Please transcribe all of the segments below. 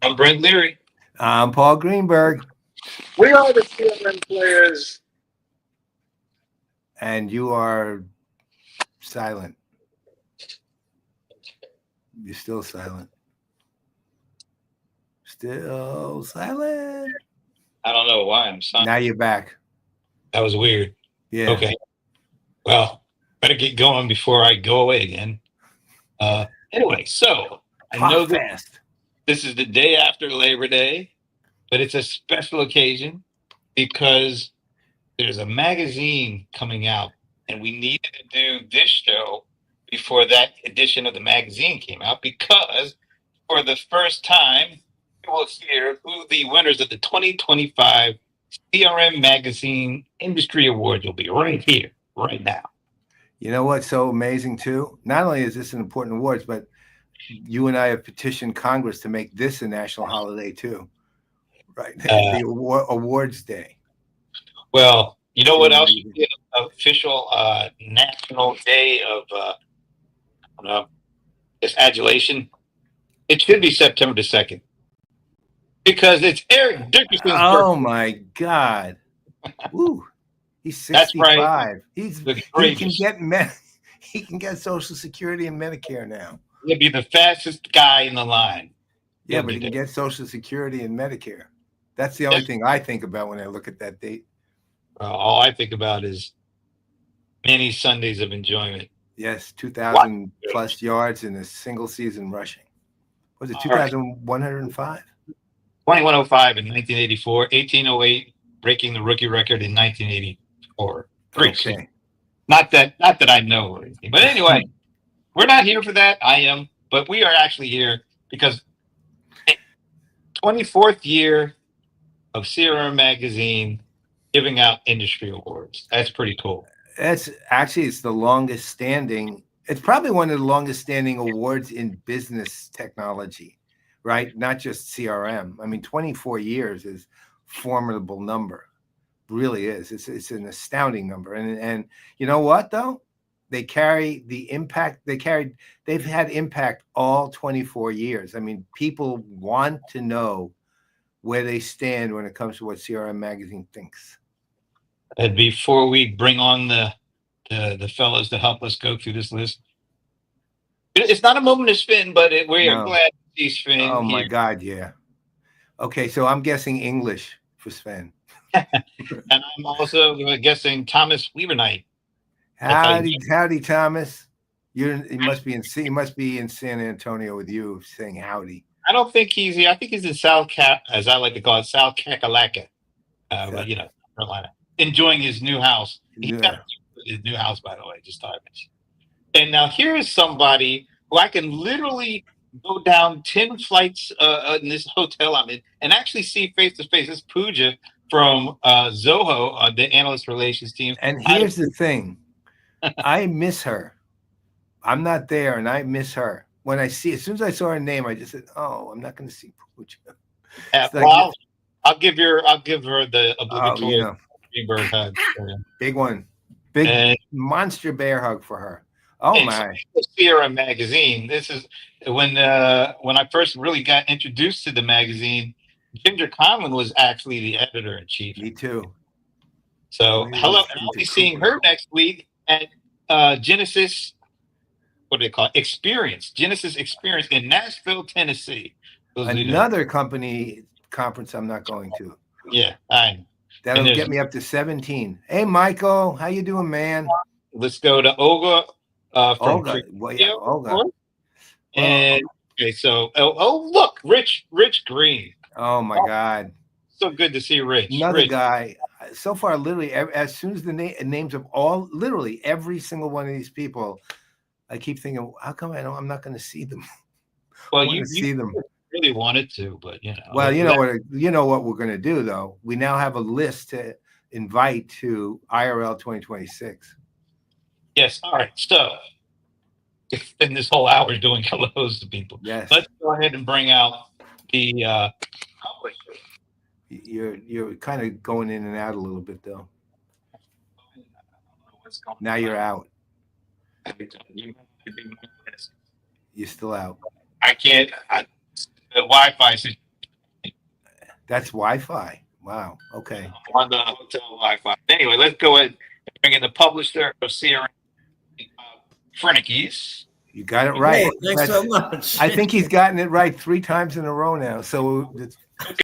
I'm Brent Leary. I'm Paul Greenberg. We are the CRM Playaz. And you are silent. You're still silent. Still silent. I don't know why I'm silent. Now you're back. That was weird. Yeah. Okay. Well, better get going before I go away again. Anyway, so I know that fast. this is the day after Labor Day, but it's a special occasion because there's a magazine coming out, and we needed to do this show before that edition of the magazine came out because for the first time, you will hear who the winners of the 2025 CRM Magazine Industry Awards will be right here, right now. You know what's so amazing too? Not only is this an important awards, but you and I have petitioned Congress to make this a national holiday too, right? The awards day. Well, you know what else should be an official national day of this adulation? It should be September the 2nd. Because it's Eric Dickerson's birthday. Oh my God. Woo. He's 65. That's right. He can get Social Security and Medicare now. He'll be the fastest guy in the line. Yeah, but he can get Social Security and Medicare. That's the only thing I think about when I look at that date. All I think about is many Sundays of enjoyment. Yes, 2,000 plus yards in a single season rushing. Was it 2,105? 2,105 in 1984, 1,808 breaking the rookie record in 1984. Okay. Not that I know or anything. But anyway, we're not here for that. I am. But we are actually here because 24th year of CRM Magazine giving out industry awards. That's pretty cool. It's the longest standing. It's probably one of the longest standing awards in business technology, right? Not just CRM. I mean, 24 years is a formidable number. Really is. It's an astounding number. And you know what though? They carry the impact. They've had impact all 24 years. I mean, people want to know where they stand when it comes to what CRM Magazine thinks. And before we bring on the fellows to help us go through this list, it's not a moment to spin, but we are glad to see Sven. Oh my God, yeah. Okay, so I'm guessing English for Sven. And I'm also guessing Thomas Weavernight. Howdy, Thomas. You must be in San Antonio with you saying howdy. I don't think he's here. I think he's in as I like to call it, South Kakalaka. But Carolina, enjoying his new house. His new house, by the way, just thought I mentioned. And now here is somebody who I can literally go down 10 flights in this hotel I'm in and actually see face to face. This is Pooja from Zoho, the analyst relations team. And here's the thing. I miss her. I'm not there, and I miss her. As soon as I saw her name, I just said, "Oh, I'm not going to see Pooja." I'll give her the obligatory Greenberg hug. Big one, monster bear hug for her. Oh my! CRM Magazine. This is when I first really got introduced to the magazine. Ginger Conlon was actually the editor in chief. Me too. So hello, I'll be seeing her next week at Genesis. What do they call it? Genesis Experience in Nashville, Tennessee. Another company conference I'm not going to. Yeah, that'll get me up to 17. Hey, Michael, how you doing, man? Let's go to Olga. Olga. And okay, so look, Rich Green. Oh my God. So good to see Rich. Another guy. So far, literally, as soon as the names of literally every single one of these people, I keep thinking, how come I'm not going to see them? Well, you see them. Really wanted to, but Well, you know what we're going to do though. We now have a list to invite to IRL 2026. Yes. All right. So, spend this whole hour doing hellos to people. Yes. Let's go ahead and bring out the. You're kind of going in and out a little bit though. Now you're out. You're still out. I can't. The Wi-Fi That's Wi-Fi. Wow. Okay. on the hotel Wi-Fi. Anyway, let's go ahead and bring in the publisher of CRM, Fernekees. You got it right. Hey, thanks so much. I think he's gotten it right 3 times in a row now. So it's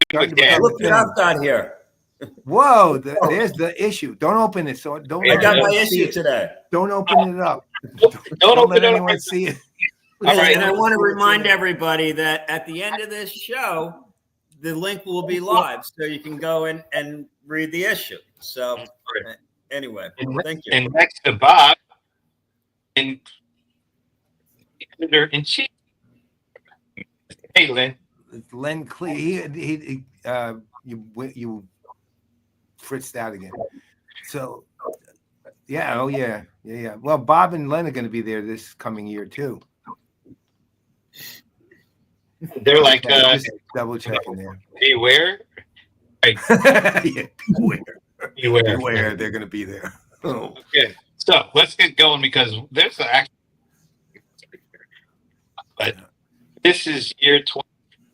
starting to become Look what I've got here. Whoa, there's the issue. Don't open it. So don't. I got my see issue it. today. Don't open it up. Don't open let it up. anyone see it. All right. And I want to remind everybody that at the end of this show, the link will be live, so you can go in and read the issue. So anyway, thank you. And next to Bob, and editor-in-chief. Hey, Lynn. It's Len Klie. You fritzed out again. So yeah, oh yeah. Well, Bob and Len are going to be there this coming year too. They're like just double checking there. Beware. Right. Yeah, beware. They're going to be there. Oh. Okay, so let's get going because there's actually, but this is year 24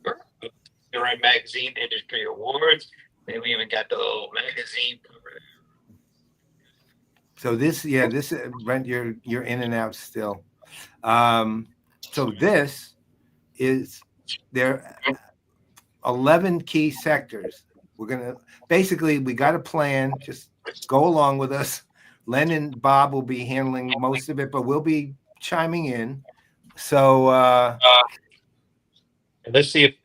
of the CRM Magazine Industry Awards. And we even got the little magazine cover there. So this Brent, you're in and out still. So this is there 11 key sectors. We're gonna basically we got a plan. Just go along with us. Len and Bob will be handling most of it, but we'll be chiming in. So let's see if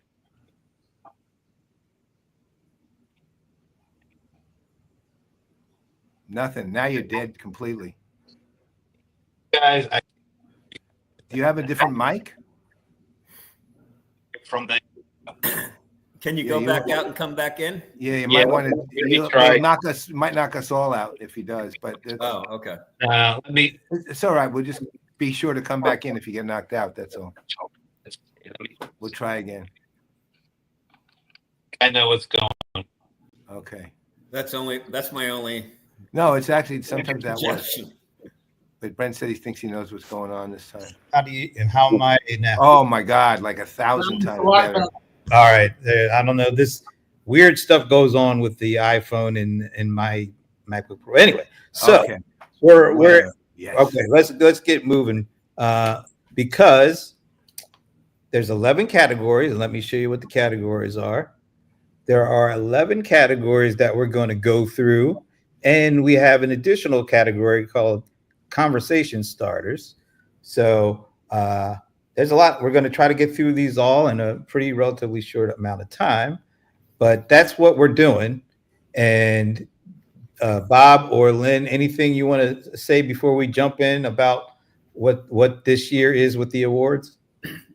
nothing. Now you're dead completely. guys Do you have a different mic? from the Can you go back out and come back in? Yeah, you might want to. He'll might knock us all out if he does. But Oh, okay. let me. it's all right. We'll just be sure to come back in if you get knocked out. That's all. We'll try again. I know what's going on. Okay. That's my only No, it's actually sometimes that works. suggestion. But Brent said he thinks he knows what's going on this time. How am I now? Oh my God, like 1,000 times better. All right. I don't know. This weird stuff goes on with the iPhone and my MacBook Pro. Anyway, so Okay. we're Yes. okay. Let's get moving because there's 11 categories. And let me show you what the categories are. There are 11 categories that we're going to go through, and we have an additional category called conversation starters. So there's a lot. We're going to try to get through these all in a pretty relatively short amount of time, but that's what we're doing. And Bob or Lynn, anything you want to say before we jump in about what this year is with the awards?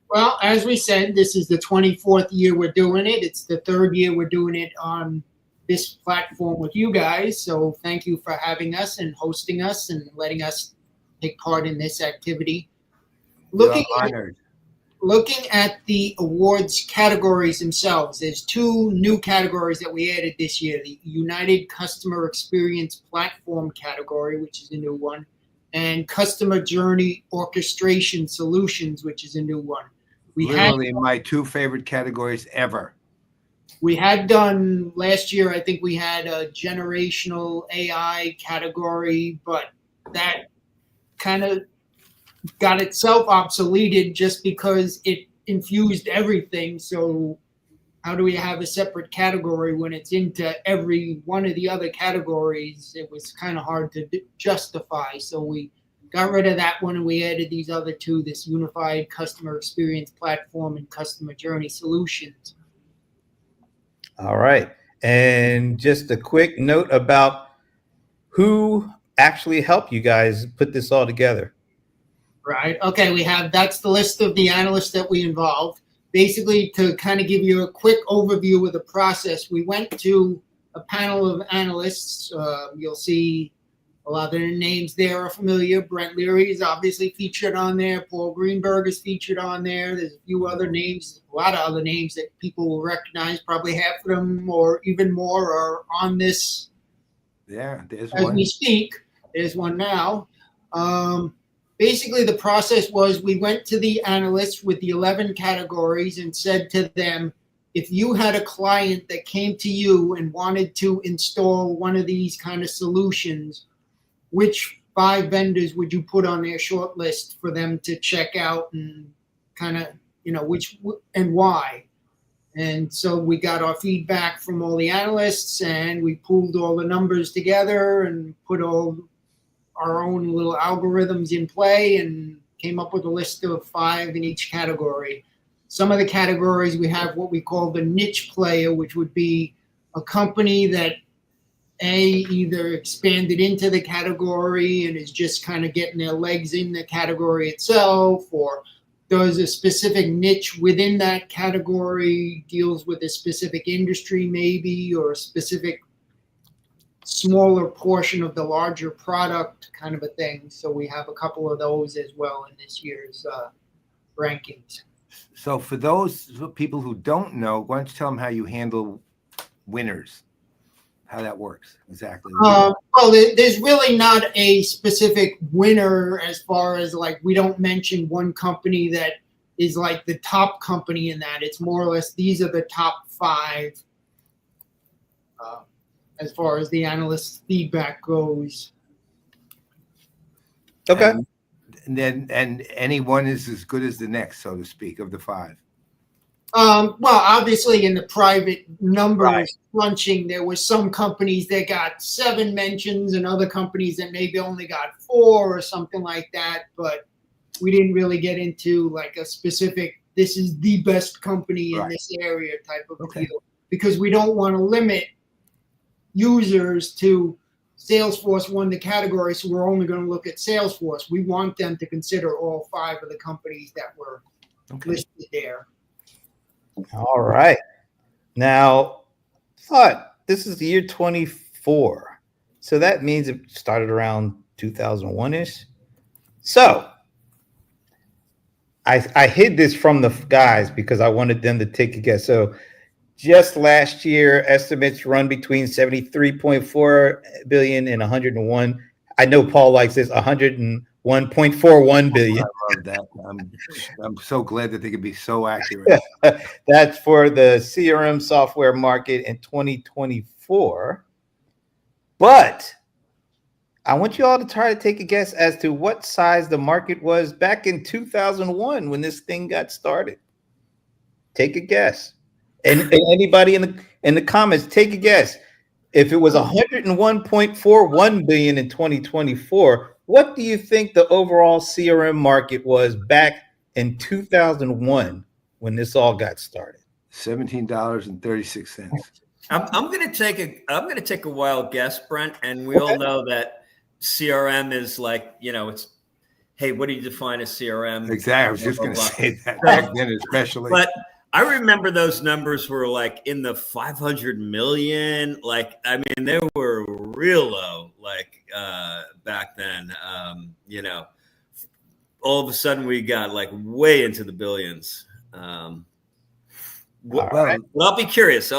Well, as we said, this is the 24th year we're doing it. It's the 3rd year we're doing it on this platform with you guys. So thank you for having us and hosting us and letting us take part in this activity. Looking at the awards categories themselves, there's 2 new categories that we added this year. The United Customer Experience Platform category, which is a new one, and Customer Journey Orchestration Solutions, which is a new one. Literally my 2 favorite categories ever. We had done last year, I think we had a generational AI category, but that kind of got itself obsoleted just because it infused everything. So how do we have a separate category when it's into every one of the other categories? It was kind of hard to justify. So we got rid of that one and we added these other 2, this Unified Customer Experience Platform and Customer Journey Solutions. All right. And just a quick note about who actually helped you guys put this all together. Right. Okay. That's the list of the analysts that we involved. Basically, to kind of give you a quick overview of the process, we went to a panel of analysts. You'll see a lot of their names there are familiar. Brent Leary is obviously featured on there. Paul Greenberg is featured on there. There's a few other names, a lot of other names that people will recognize. Probably half of them or even more are on this. Yeah, there's as one. we speak. There's one now. Basically, the process was we went to the analysts with the 11 categories and said to them, if you had a client that came to you and wanted to install one of these kind of solutions, which 5 vendors would you put on their short list for them to check out and kind of, which and why? And so we got our feedback from all the analysts, and we pulled all the numbers together and put all our own little algorithms in play and came up with a list of 5 in each category. Some of the categories we have what we call the niche player, which would be a company that either expanded into the category and is just kind of getting their legs in the category itself, or does a specific niche within that category, deals with a specific industry maybe, or a specific smaller portion of the larger product kind of a thing. So we have a couple of those as well in this year's rankings. So for those people who don't know, why don't you tell them how you handle winners, how that works exactly? Well, there's really not a specific winner as far as like, we don't mention one company that is like the top company in that. It's more or less, these are the top 5 as far as the analyst's feedback goes. Okay. And any one is as good as the next, so to speak, of the 5. Well, obviously in the private numbers Right. crunching, there were some companies that got 7 mentions and other companies that maybe only got 4 or something like that. But we didn't really get into like a specific, this is the best company in Right. this area type of Okay. deal, because we don't want to limit users to Salesforce won the category, so we're only going to look at Salesforce. We want them to consider all 5 of the companies that were listed there. All right. Now, this is the year 24. So that means it started around 2001-ish. So I hid this from the guys because I wanted them to take a guess. So just last year, estimates run between 73.4 billion and 101. I know Paul likes this, 101.41 billion. I love that. I'm so glad that they could be so accurate. That's for the CRM software market in 2024. But I want you all to try to take a guess as to what size the market was back in 2001 when this thing got started. Take a guess. And anybody in the comments, take a guess. If it was 101.41 billion in 2024, what do you think the overall CRM market was back in 2001 when this all got started? $17.36. I'm gonna take a wild guess, Brent, and we all know that CRM is like, it's, hey, what do you define as CRM? Exactly. I was just going to say that back then, especially. But I remember those numbers were like in the 500 million. Like, I mean, they were real low, like back then. All of a sudden we got like way into the billions. Well, I'll be curious.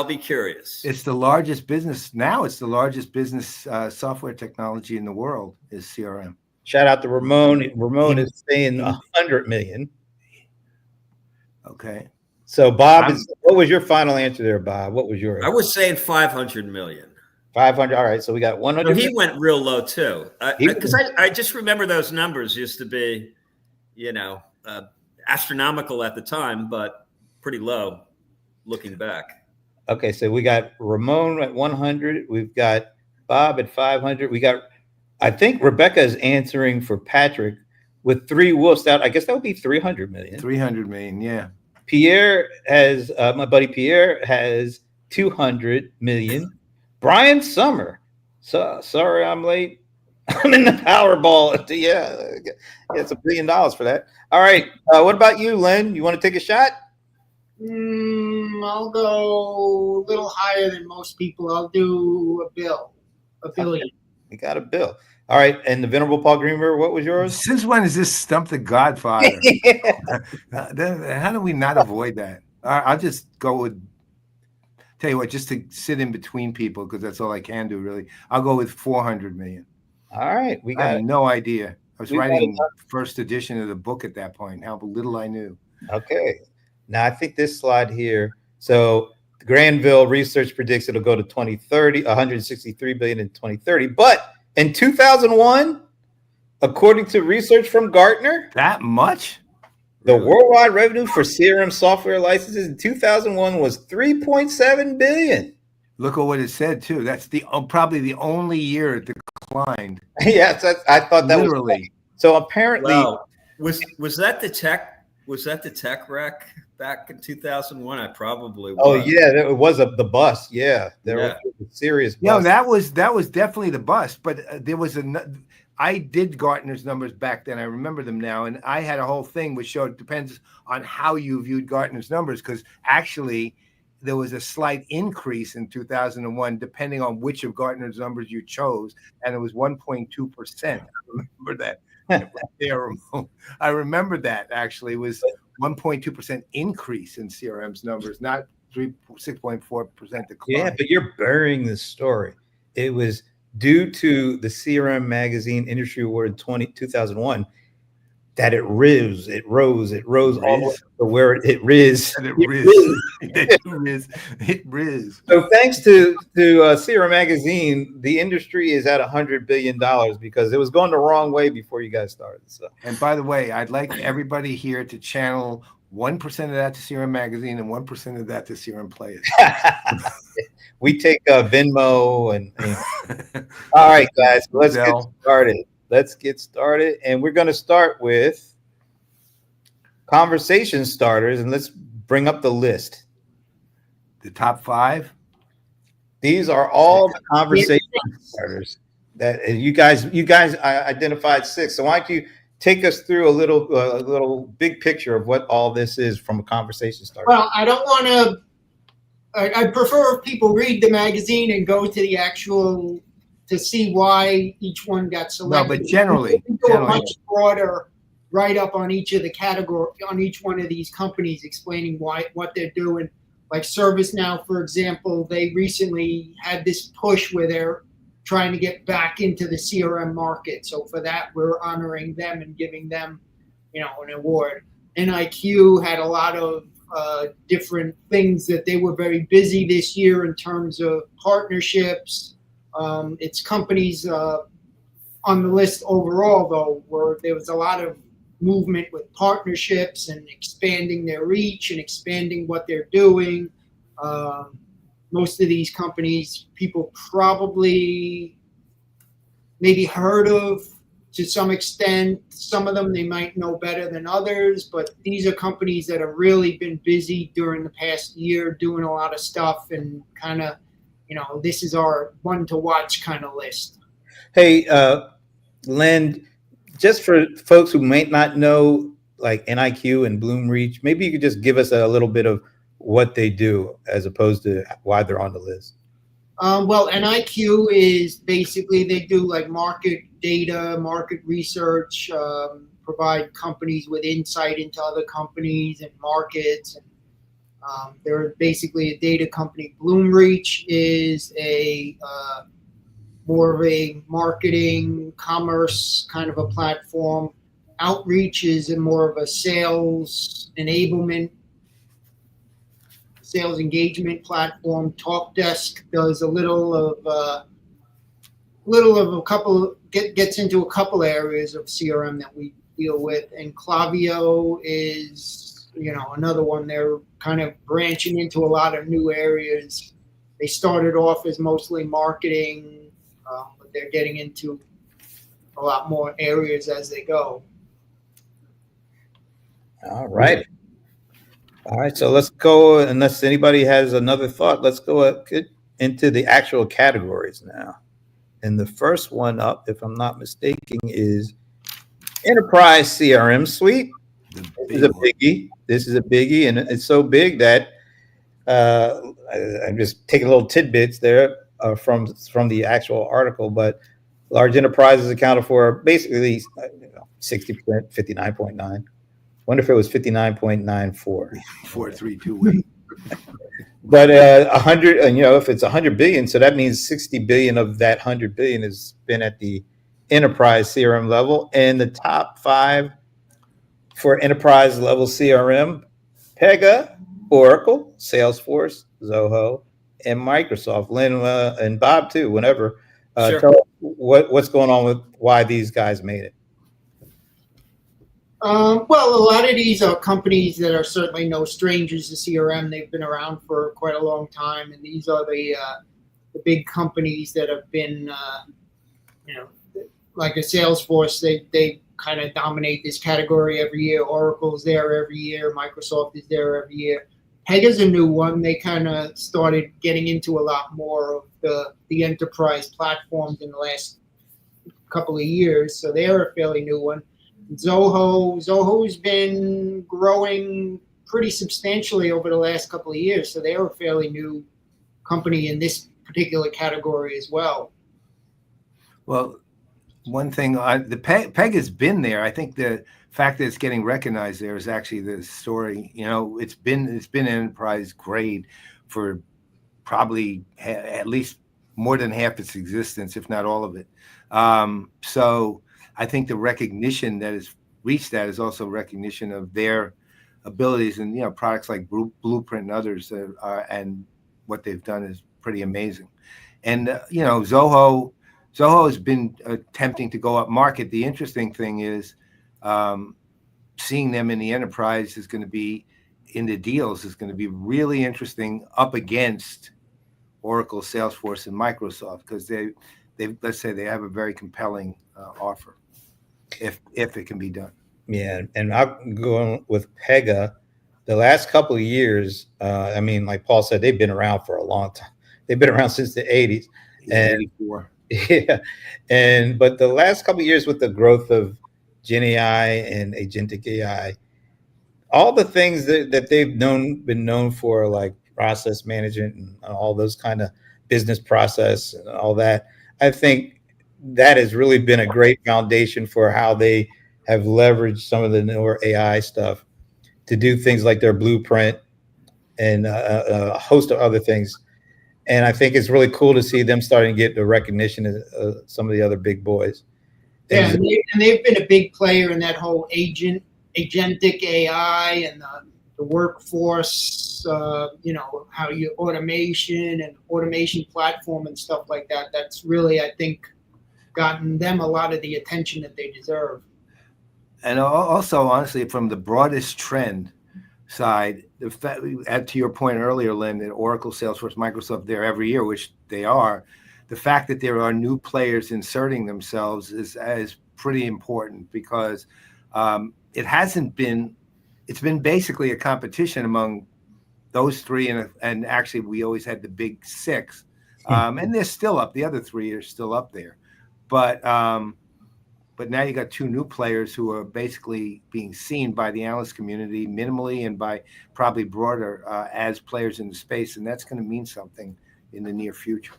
It's the largest business now. It's the largest business software technology in the world is CRM. Shout out to Ramon. Ramon is saying 100 million. Okay. So Bob, what was your final answer there, Bob? What was yours? I was saying 500 million. 500. All right. So we got 100. So he went real low too. Because I just remember those numbers used to be, astronomical at the time, but pretty low looking back. Okay. So we got Ramon at 100. We've got Bob at 500. I think Rebecca is answering for Patrick with 3 wolves out. I guess that would be 300 million. 300 million. Yeah. Pierre has, my buddy Pierre has 200 million. Brian Summer. So sorry, I'm late. I'm in the Powerball. Yeah, it's $1 billion for that. All right. What about you, Len? You want to take a shot? I'll go a little higher than most people. I'll do a billion. You got a bill. All right. And the Venerable Paul Greenberg, what was yours? Since when is this Stump the Godfather? How do we not avoid that? I'll just go with, tell you what, just to sit in between people, because that's all I can do, really. I'll go with 400 million. All right. I have no idea. I was writing first edition of the book at that point. How little I knew. Okay. Now, I think this slide here. So Granville Research predicts it'll go to 2030, 163 billion in 2030. But in 2001, according to research from Gartner, That much? the worldwide revenue for CRM software licenses in 2001 was 3.7 billion. Look at what it said too. That's probably the only year it declined. Yes, I thought that Literally. was so. Apparently, Wow. Was that the tech wreck back in 2001? I probably was. oh yeah, it was the bust. Yeah, there was a serious bust. No, that was definitely the bust. But there was I did Gartner's numbers back then. I remember them now, and I had a whole thing which showed it depends on how you viewed Gartner's numbers, because actually there was a slight increase in 2001 depending on which of Gartner's numbers you chose, and it was 1.2%. I remember that. I remember that actually was 1.2% increase in CRM's numbers, not 6.4% decline. Yeah, but you're burying the story. It was due to the CRM Magazine Industry Award 2001 that it rose all the way to where it riz. It riz. So thanks to CRM Magazine, the industry is at $100 billion because it was going the wrong way before you guys started. So, and by the way, I'd like everybody here to channel 1% of that to CRM Magazine and 1% of that to CRM Playaz. we take Venmo and all right, guys, let's get started. And we're going to start with conversation starters, and let's bring up the list. The top 5. These are all the conversation starters that you guys identified 6. So why don't you take us through a little big picture of what all this is from a conversation starter? Well, I don't want to. I prefer if people read the magazine and go to the actual to see why each one got selected. No, but generally, we do a much broader write-up on each of the category, on each one of these companies, explaining what they're doing. Like ServiceNow, for example, they recently had this push where they're trying to get back into the CRM market. So for that, we're honoring them and giving them, an award. NIQ had a lot of different things that they were very busy this year in terms of partnerships. It's companies on the list overall, though, where there was a lot of movement with partnerships and expanding their reach and expanding what they're doing. Most of these companies, people probably maybe heard of to some extent. Some of them they might know better than others, but these are companies that have really been busy during the past year doing a lot of stuff, and kind of, this is our one to watch kind of list. Hey, Len, just for folks who might not know, like NIQ and Bloomreach, maybe you could just give us a little bit of what they do as opposed to why they're on the list. Well, NIQ is basically they do like market data, market research, provide companies with insight into other companies and markets. And they're basically a data company. Bloomreach is a more of a marketing, commerce kind of a platform. Outreach is more of a sales enablement, sales engagement platform. TalkDesk does a little of a couple, gets into a couple areas of CRM that we deal with. And Klaviyo is, another one. They're kind of branching into a lot of new areas. They started off as mostly marketing, but they're getting into a lot more areas as they go. All right. So let's go, unless anybody has another thought, let's go into the actual categories now. And the first one up, if I'm not mistaken, is Enterprise CRM Suite. This is a biggie, and it's so big that I'm just taking little tidbits there from the actual article, but large enterprises accounted for basically 60%, 59.9. Wonder if it was 59.94. 4328. But 100, if it's 100 billion, so that means 60 billion of that 100 billion has been at the enterprise CRM level. And the top 5 for enterprise level CRM, Pega, Oracle, Salesforce, Zoho, and Microsoft. Lynn and Bob too. Whenever, Sure. tell us what's going on with why these guys made it. Well, a lot of these are companies that are certainly no strangers to CRM. They've been around for quite a long time, and these are the big companies that have been, like a Salesforce. They kind of dominate this category every year. Oracle's there every year. Microsoft is there every year. Pega's a new one. They kind of started getting into a lot more of the enterprise platforms in the last couple of years, so they're a fairly new one. Zoho's been growing pretty substantially over the last couple of years, so they're a fairly new company in this particular category as well. Well, one thing, the Peg has been there. I think the fact that it's getting recognized there is actually the story. It's been enterprise grade for probably at least more than half its existence, if not all of it. So I think the recognition that has reached that is also recognition of their abilities, and products like Blueprint and others, and what they've done is pretty amazing. And Zoho has been attempting to go up market. The interesting thing is seeing them in the enterprise is going to be in the deals is going to be really interesting up against Oracle, Salesforce, and Microsoft, because they let's say they have a very compelling offer if it can be done. Yeah, and I'm going with Pega. The last couple of years, like Paul said, they've been around for a long time. They've been around since the 80s. And 84. Yeah, but the last couple of years with the growth of Gen AI and agentic AI, all the things that they've been known for, like process management and all those kind of business process and all that, I think that has really been a great foundation for how they have leveraged some of the newer AI stuff to do things like their Blueprint and a host of other things. And I think it's really cool to see them starting to get the recognition of some of the other big boys. Yeah, and they've been a big player in that whole agentic AI and the workforce, how you automation platform and stuff like that. That's really, I think, gotten them a lot of the attention that they deserve. And also, honestly, from the broadest trend side, the fact, to your point earlier, Lynn, that Oracle, Salesforce, Microsoft there every year, which they are, the fact that there are new players inserting themselves is pretty important, because it's been basically a competition among those three, and actually we always had the big six, and they're still up. The other three are still up there, but now you got two new players who are basically being seen by the analyst community minimally and by probably broader as players in the space, and that's going to mean something in the near future.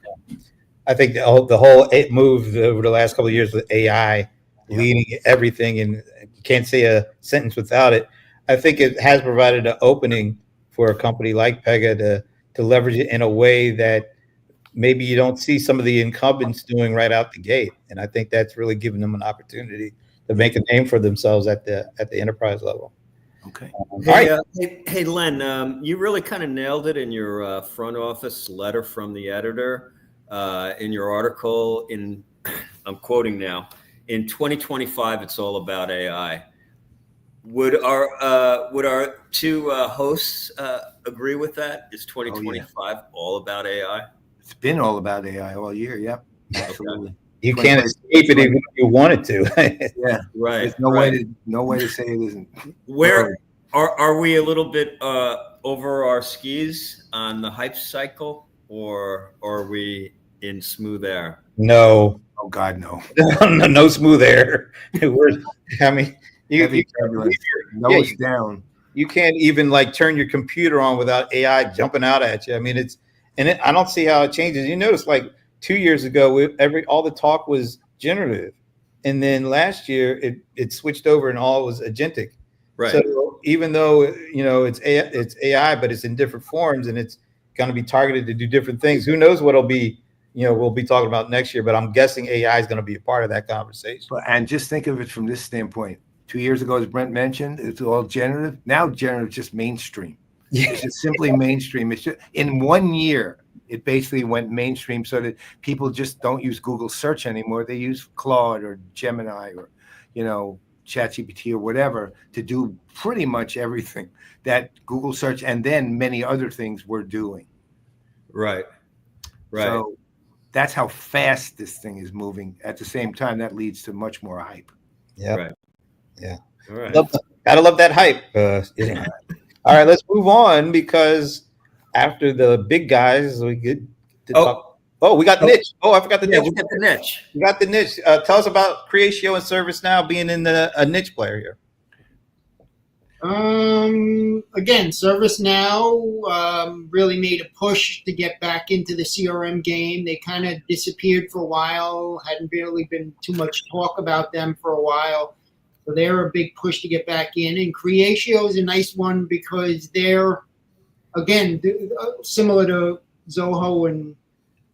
I think the whole move over the last couple of years with AI leading everything, and you can't say a sentence without it. I think it has provided an opening for a company like Pega to leverage it in a way that maybe you don't see some of the incumbents doing right out the gate. And I think that's really given them an opportunity to make a name for themselves at the enterprise level. Okay. Hey, Len, you really kind of nailed it in your front office letter from the editor in your article. I'm quoting now, in 2025, it's all about AI. Would our two hosts agree with that? Is 2025 all about AI? It's been all about AI all year. Yep, absolutely. You can't escape it even if you wanted to. Yeah, right. There's no way to say it isn't. Where are we a little bit over our skis on the hype cycle, or are we in smooth air? No. Oh God, no. No smooth air. Nose down. You can't even turn your computer on without AI jumping out at you. I mean, I don't see how it changes. You notice 2 years ago, all the talk was generative, and then last year it switched over and all was agentic. Right. So even though it's AI, but it's in different forms and it's going to be targeted to do different things. Who knows what it'll be? We'll be talking about next year, but I'm guessing AI is going to be a part of that conversation. And just think of it from this standpoint. 2 years ago, as Brent mentioned, it's all generative. Now generative is just mainstream. It's just simply mainstream. It's just, in 1 year, it basically went mainstream so that people just don't use Google search anymore. They use Claude or Gemini or, ChatGPT or whatever to do pretty much everything that Google search and then many other things we're doing. Right. So that's how fast this thing is moving. At the same time, that leads to much more hype. Yeah. Right. Yeah. All right. Gotta love that hype. All right, let's move on because after the big guys, we get to talk. Oh, we got niche. Oh, I forgot the niche. We got the niche. We got the niche. Tell us about Creatio and ServiceNow being in a niche player here. Again, ServiceNow really made a push to get back into the CRM game. They kind of disappeared for a while. Hadn't really been too much talk about them for a while. So they're a big push to get back in. And Creatio is a nice one because they're, again, similar to Zoho and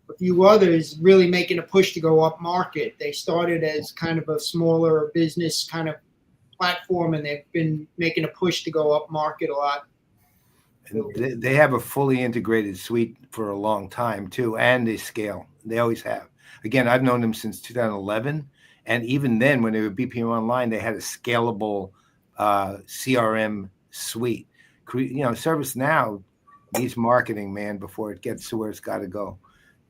a few others, really making a push to go up market. They started as kind of a smaller business kind of platform, and they've been making a push to go up market a lot. And they have a fully integrated suite for a long time too, and they scale. They always have. Again, I've known them since 2011. And even then, when they were BPM Online, they had a scalable CRM suite. ServiceNow needs marketing, man, before it gets to where it's got to go.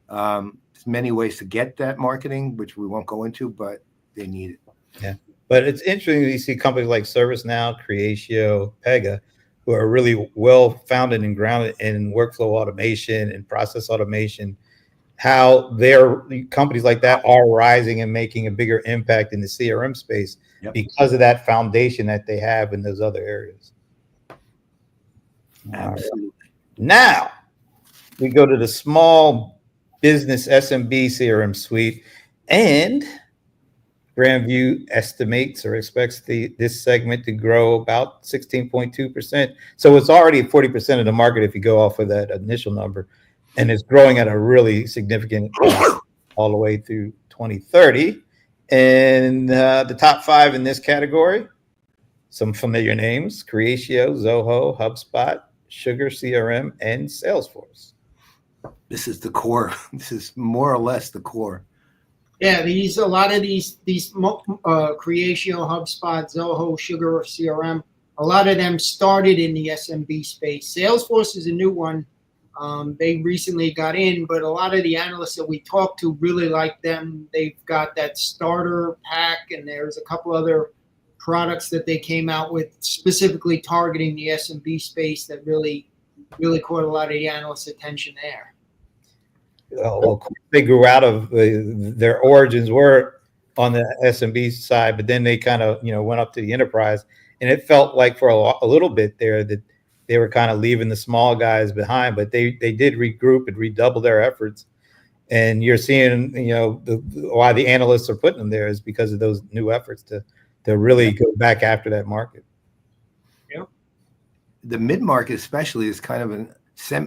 There's many ways to get that marketing, which we won't go into, but they need it. Yeah, but it's interesting to see companies like ServiceNow, Creatio, Pega, who are really well founded and grounded in workflow automation and process automation, how their companies like that are rising and making a bigger impact in the CRM space because of that foundation that they have in those other areas. Absolutely. Right. Now we go to the small business SMB CRM suite, and Grandview estimates or expects this segment to grow about 16.2%. So it's already 40% of the market if you go off of that initial number. And it's growing at a really significant all the way through 2030. And the top 5 in this category, some familiar names: Creatio, Zoho, HubSpot, Sugar CRM, and Salesforce. This is the core. This is more or less the core. Yeah, a lot of these Creatio, HubSpot, Zoho, Sugar CRM, a lot of them started in the SMB space. Salesforce is a new one. They recently got in, but a lot of the analysts that we talked to really like them. They've got that starter pack, and there's a couple other products that they came out with specifically targeting the SMB space that really caught a lot of the analysts' attention there. Well, they grew out of their origins were on the SMB side, but then they kind of went up to the enterprise, and it felt like for a little bit there that they were kind of leaving the small guys behind, but they did regroup and redouble their efforts. And you're seeing, why the analysts are putting them there is because of those new efforts to really go back after that market. Yeah. The mid-market especially is kind of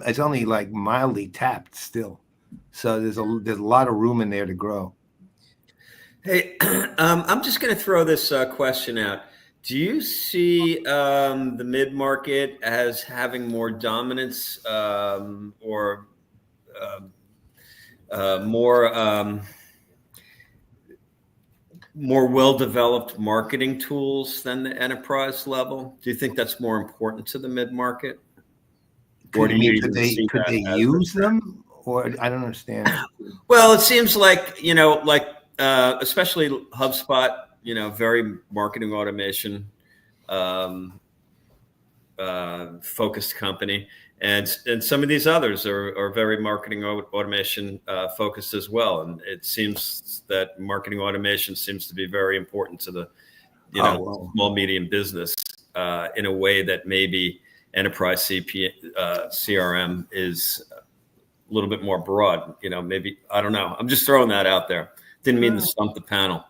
it's only like mildly tapped still. So there's a lot of room in there to grow. Hey, I'm just going to throw this question out. Do you see the mid-market as having more dominance or more well-developed marketing tools than the enterprise level? Do you think that's more important to the mid-market? Or do you mean could they use them? Or I don't understand. Well, it seems like, especially HubSpot, very marketing automation focused company. And some of these others are very marketing automation focused as well. And it seems that marketing automation seems to be very important to the, small, medium business in a way that maybe enterprise CRM is a little bit more broad. Maybe, I don't know. I'm just throwing that out there. Didn't mean to stump the panel.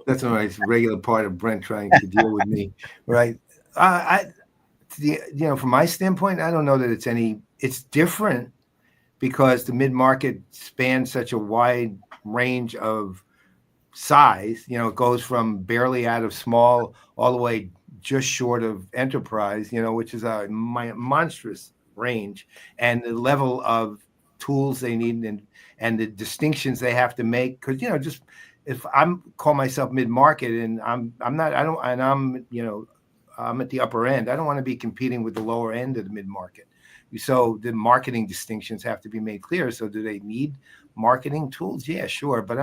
That's a nice regular part of Brent trying to deal with me, right? From my standpoint, I don't know that it's different because the mid-market spans such a wide range of size. It goes from barely out of small all the way just short of enterprise, which is a monstrous range, and the level of tools they need and the distinctions they have to make. Because just if call myself mid-market and I'm at the upper end, I don't want to be competing with the lower end of the mid-market. So the marketing distinctions have to be made clear. So do they need marketing tools? Yeah, sure, but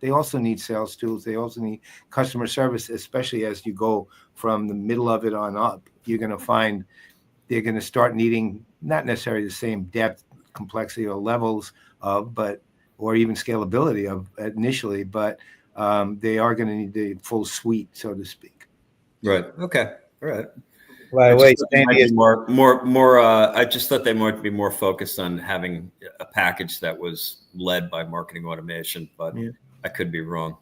they also need sales tools. They also need customer service, especially as you go from the middle of it on up. You're going to find they're going to start needing not necessarily the same depth, complexity, or levels of, or even scalability of initially, but they are going to need the full suite, so to speak. Right. Okay. All right. By the way, Sandy is more. I just thought they might be more focused on having a package that was led by marketing automation, but I could be wrong.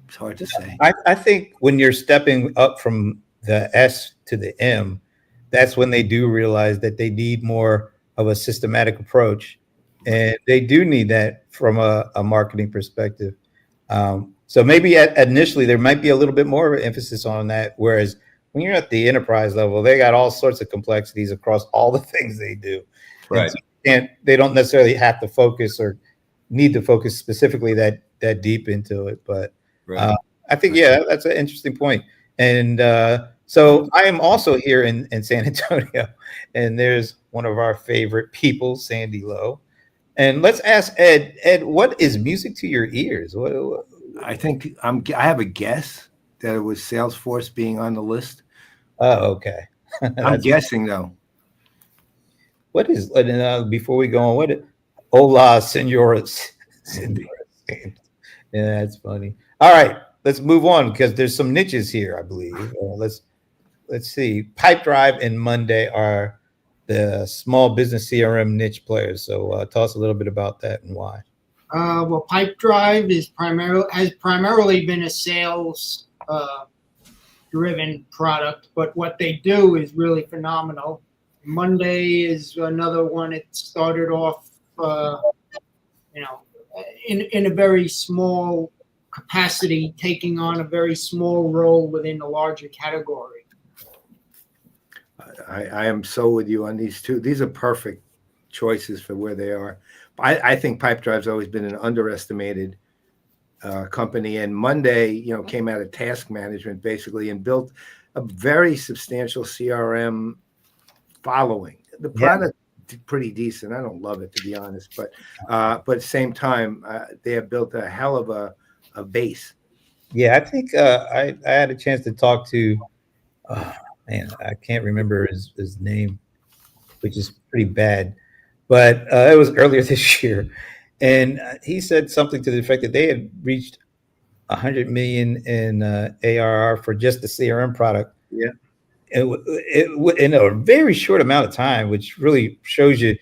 It's hard to say. I think when you're stepping up from the S to the M, that's when they do realize that they need more of a systematic approach, and they do need that from a marketing perspective. So maybe initially there might be a little bit more of an emphasis on that, whereas when you're at the enterprise level, they got all sorts of complexities across all the things they do. Right. And they don't necessarily have to focus or need to focus specifically that deep into it. But Right. I think, that's an interesting point. And so I am also here in San Antonio, and there's one of our favorite people, Sandy Lowe. And let's ask Ed. Ed, what is music to your ears? What? I think I have a guess that it was Salesforce being on the list. Oh, okay. I'm guessing though. What is before we go on? What? Hola, señoras. Yeah, that's funny. All right, let's move on because there's some niches here, I believe. Let's see. Pipedrive and Monday are the small business CRM niche players. So tell us a little bit about that and why. Well, Pipedrive has primarily been a sales driven product, but what they do is really phenomenal. Monday is another one. It started off, in a very small capacity, taking on a very small role within a larger category. I am so with you on these two. These are perfect choices for where they are. I think Pipedrive's always been an underestimated company, and Monday, came out of task management basically and built a very substantial CRM following. The product pretty decent. I don't love it, to be honest, but at the same time, they have built a hell of a base. Yeah, I think I had a chance to talk to, man, I can't remember his name, which is pretty bad, but it was earlier this year. And he said something to the effect that they had reached 100 million in ARR for just the CRM product. Yeah. In a very short amount of time, which really shows you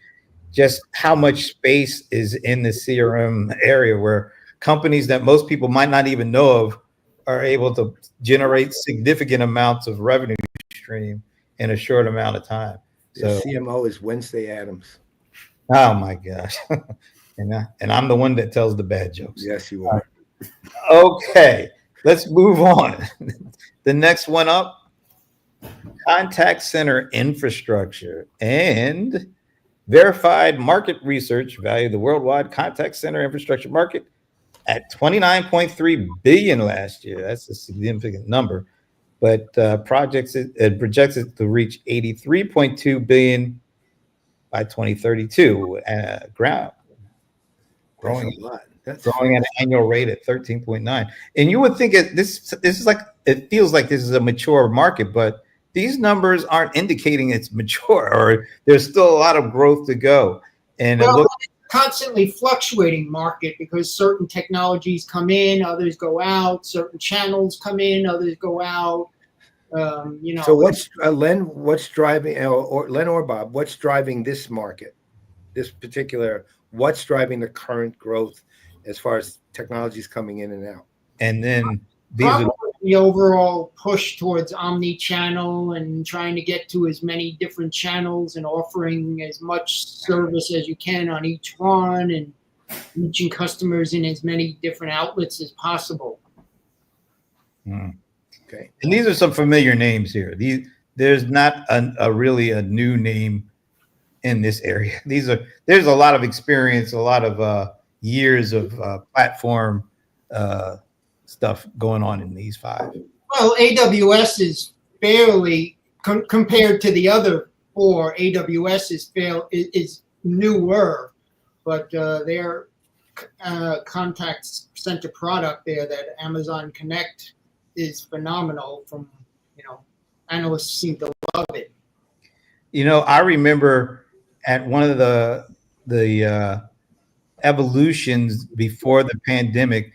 just how much space is in the CRM area, where companies that most people might not even know of are able to generate significant amounts of revenue stream in a short amount of time. So the CMO is Wednesday Addams. Oh my gosh. And I'm the one that tells the bad jokes. Yes, you are. Okay, let's move on. The next one up, contact center infrastructure and verified market research valued the worldwide contact center infrastructure market at 29.3 billion last year. That's a significant number, but projects it projects it to reach 83.2 billion by 2032. Growing a lot. That's growing at an annual rate at 13.9. And you would think this is like, it feels like this is a mature market, but these numbers aren't indicating it's mature, or there's still a lot of growth to go. And it's a constantly fluctuating market because certain technologies come in, others go out, certain channels come in, others go out. So what's Len? What's driving, or Len or Bob? What's driving this market? This particular, what's driving the current growth as far as technologies coming in and out? And then the overall push towards omni-channel and trying to get to as many different channels and offering as much service as you can on each one and reaching customers in as many different outlets as possible. Okay. And these are some familiar names here. There's not really a new name in this area. There's a lot of experience, a lot of years of platform stuff going on in these 5. Well, AWS is fairly compared to the other 4. AWS is newer, but their contact center product there, that Amazon Connect, is phenomenal. From analysts seem to love it. I remember at one of the evolutions before the pandemic.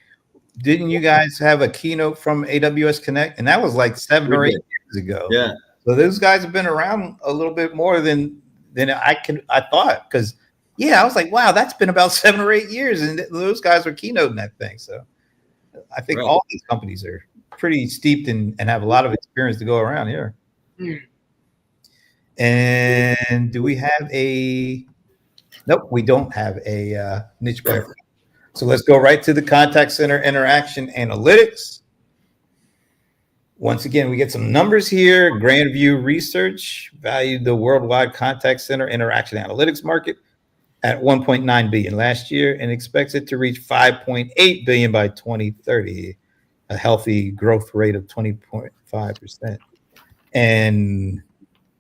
Didn't you guys have a keynote from AWS Connect? And that was like 7 or 8 years ago. Yeah. So those guys have been around a little bit more than I thought. Because I was like, wow, that's been about 7 or 8 years, and those guys were keynoting that thing. So I think all these companies are pretty steeped and have a lot of experience to go around here. And do we have nope, we don't have a niche player. So let's go right to the contact center interaction analytics. Once again, we get some numbers here. Grandview Research valued the worldwide contact center interaction analytics market at $1.9 billion last year and expects it to reach $5.8 billion by 2030, a healthy growth rate of 20.5%. And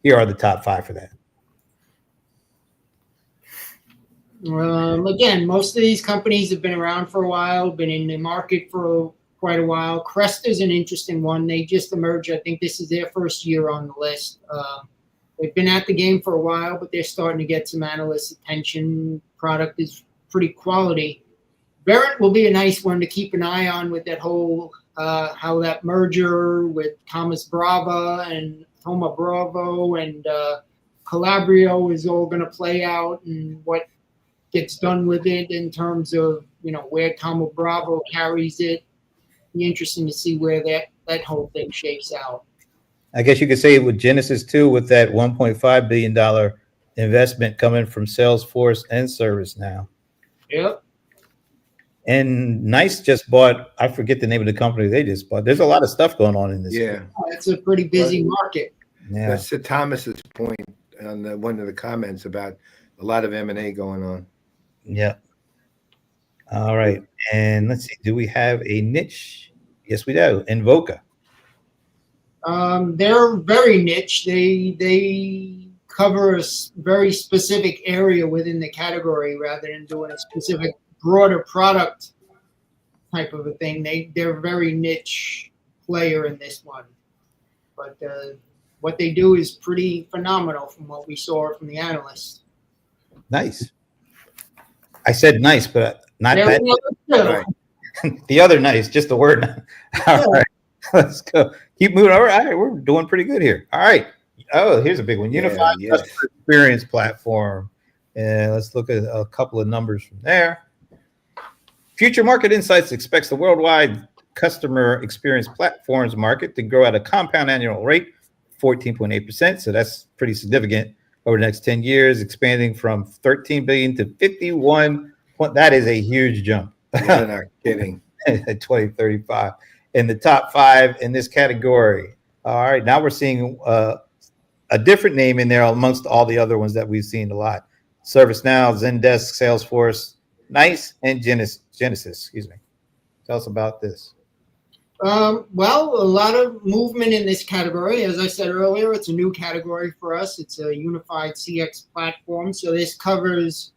here are the top 5 for that. Again, most of these companies have been around for a while, been in the market for quite a while. Crest is an interesting one. They just emerged. I think this is their first year on the list. They've been at the game for a while, but they're starting to get some analyst attention. Product is pretty quality. Verint will be a nice one to keep an eye on with that whole how that merger with Thomas Brava and Thoma Bravo and Calabrio is all going to play out, and what gets done with it in terms of where Thoma Bravo carries it. Be interesting to see where that whole thing shapes out. I guess you could say it with Genesis too, with that $1.5 billion investment coming from Salesforce and ServiceNow. Yep. And NICE just bought, I forget the name of the company they just bought. There's a lot of stuff going on in this. Yeah. It's a pretty busy market. Yeah. That's to Thomas's point on one of the comments about a lot of M&A going on. Yeah. All right. And let's see. Do we have a niche? Yes, we do. Invoca. They're very niche. They cover a very specific area within the category rather than doing a specific broader product type of a thing. They're a very niche player in this one. But what they do is pretty phenomenal from what we saw from the analysts. Nice. I said nice, but not There that. we go. Right. The other nice, just the word. All right. Let's go. Keep moving. All right. We're doing pretty good here. All right. Oh, here's a big one. Unified Customer Experience Platform. And let's look at a couple of numbers from there. Future Market Insights expects the worldwide customer experience platforms market to grow at a compound annual rate, 14.8%. So that's pretty significant over the next 10 years, expanding from 13 billion to 51. That is a huge jump. You're not kidding. At 2035. In the top 5 in this category. All right, now we're seeing a different name in there amongst all the other ones that we've seen a lot. ServiceNow, Zendesk, Salesforce, NICE, and Genesis. Excuse me. Tell us about this. Well, a lot of movement in this category. As I said earlier, it's a new category for us. It's a unified CX platform. So this covers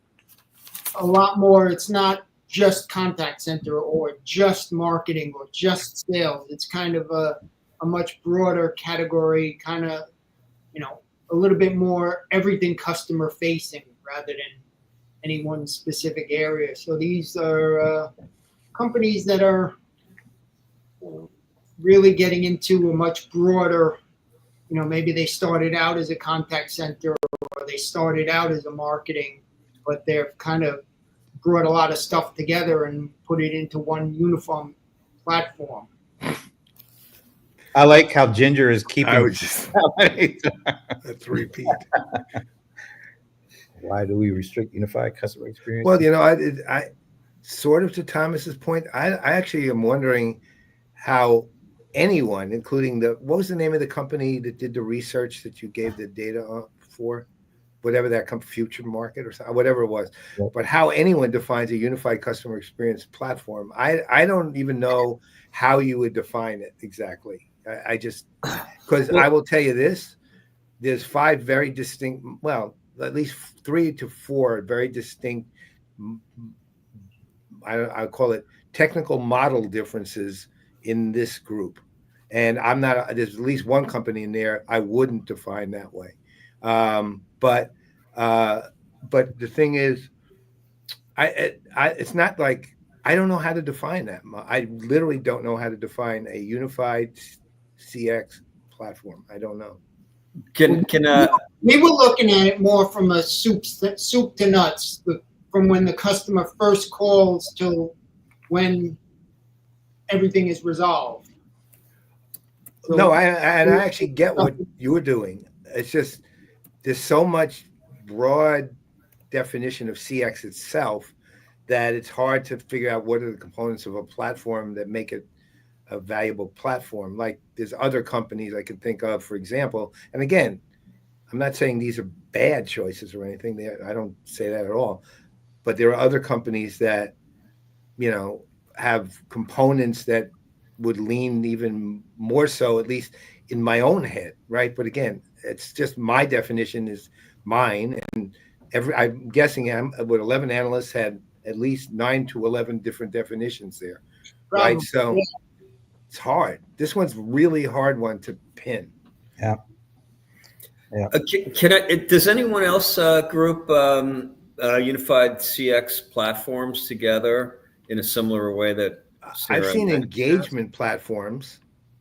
a lot more. It's not just contact center or just marketing or just sales. It's kind of a much broader category, kind of, a little bit more everything customer facing rather than any one specific area. So these are companies that are really getting into a much broader, maybe they started out as a contact center or they started out as a marketing, but they've kind of brought a lot of stuff together and put it into one uniform platform. I like how Ginger is keeping. I was just that's repeat. Why do we restrict unified customer experience? Well, I sort of to Thomas's point, I actually am wondering how anyone, including what was the name of the company that did the research that you gave the data for? Whatever that Future Market or something, whatever it was. Yep. But how anyone defines a unified customer experience platform, I don't even know how you would define it exactly. I just, because I will tell you this, there's 5 very distinct, well, at least 3 to 4 very distinct, I call it technical model differences in this group. And there's at least one company in there I wouldn't define that way. But the thing is, it's not like I don't know how to define that. I literally don't know how to define a unified CX platform. I don't know. We were looking at it more from a soup to nuts, from when the customer first calls till when everything is resolved. So, no, I actually get what you were doing. It's just there's so much broad definition of CX itself that it's hard to figure out what are the components of a platform that make it a valuable platform. Like there's other companies I can think of, for example, and again, I'm not saying these are bad choices or anything. I don't say that at all. But there are other companies that, have components that would lean even more so, at least in my own head, right? But again, it's just my definition is mine, and I'm guessing what 11 analysts had at least 9 to 11 different definitions there, right? So it's hard. This one's really hard one to pin. Yeah. Does anyone else group unified CX platforms together in a similar way that CRM I've seen engagement platforms,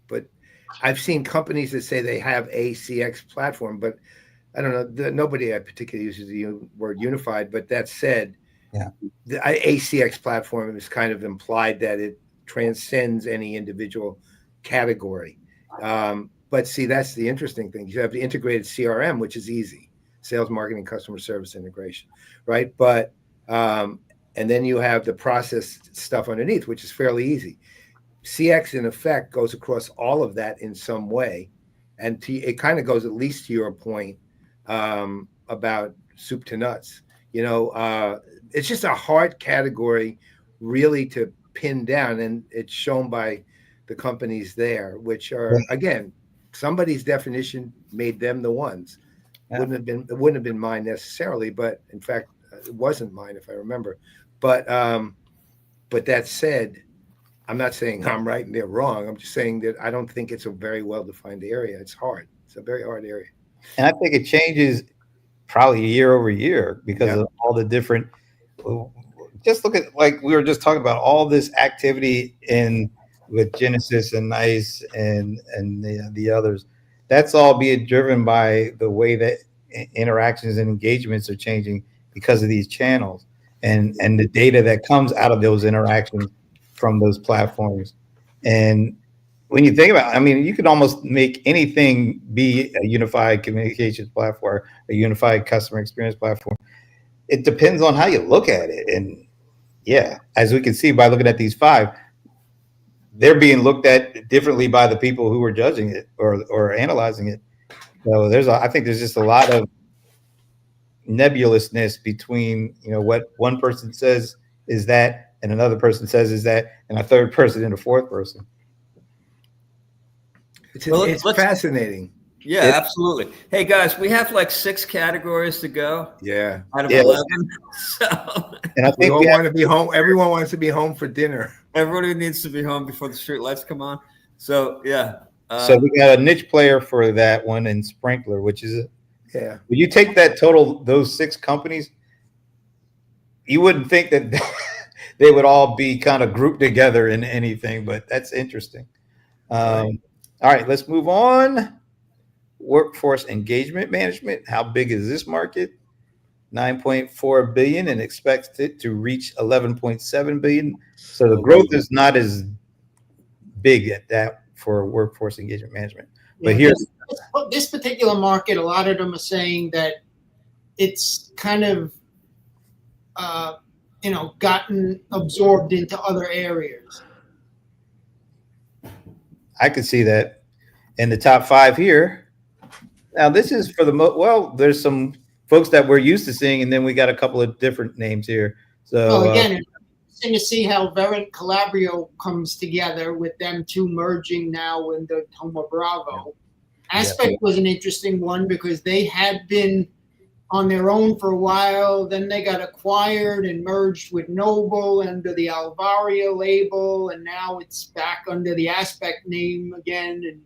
but I've seen companies that say they have a CX platform, but I don't know. Nobody particularly uses the word unified. But that said, the ACX platform is kind of implied that it transcends any individual category. But see, that's the interesting thing. You have the integrated CRM, which is easy, sales, marketing, customer service integration, right? But and then you have the process stuff underneath, which is fairly easy. CX, in effect, goes across all of that in some way. And it kind of goes at least to your point about soup to nuts. It's just a hard category really to pin down. And it's shown by the companies there, which are, again, somebody's definition made them the ones. It wouldn't have been mine necessarily, but in fact, it wasn't mine if I remember. But that said, I'm not saying I'm right and they're wrong. I'm just saying that I don't think it's a very well-defined area. It's hard. It's a very hard area. And I think it changes probably year over year because of all the different. Just look at, like we were just talking about, all this activity with Genesis and NICE and the others. That's all being driven by the way that interactions and engagements are changing because of these channels and the data that comes out of those interactions from those platforms. And when you think about it, I mean, you could almost make anything be a unified communications platform, a unified customer experience platform. It depends on how you look at it. And as we can see by looking at these 5, they're being looked at differently by the people who are judging it or analyzing it. So I think there's just a lot of nebulousness between what one person says is that and another person says is that and a third person and a fourth person. It's fascinating. Yeah, absolutely. Hey guys, we have like 6 categories to go. Yeah, out of 11. So, and I think we want to be home. Everyone wants to be home for dinner. Everybody needs to be home before the street lights come on. So so we got a niche player for that one in Sprinkler, which is When you take that total, those 6 companies, you wouldn't think that they would all be kind of grouped together in anything, but that's interesting. All right, let's move on. Workforce engagement management. How big is this market? $9.4 billion and expects it to reach $11.7 billion. So the growth is not as big at that for workforce engagement management. But this particular market, a lot of them are saying that it's kind of gotten absorbed into other areas. I could see that. In the top 5 here. Now, this is for the well, there's some folks that we're used to seeing, and then we got a couple of different names here. So Well, again, it's interesting to see how Verint Calabrio comes together with them two merging now in the Thoma Bravo. Aspect was an interesting one because they had been on their own for a while. Then they got acquired and merged with Noble under the Alvaria label, and now it's back under the Aspect name again. And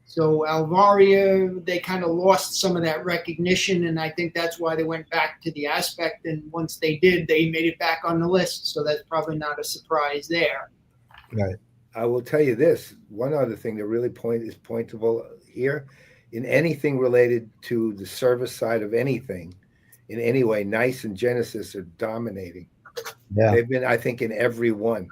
so Alvaria, they kind of lost some of that recognition, and I think that's why they went back to the Aspect. And once they did, they made it back on the list. So that's probably not a surprise there. right. I will tell you this. One other thing that really is pointable here, in anything related to the service side of anything, in any way, NICE and Genesis are dominating. Yeah. They've been, I think, in every one.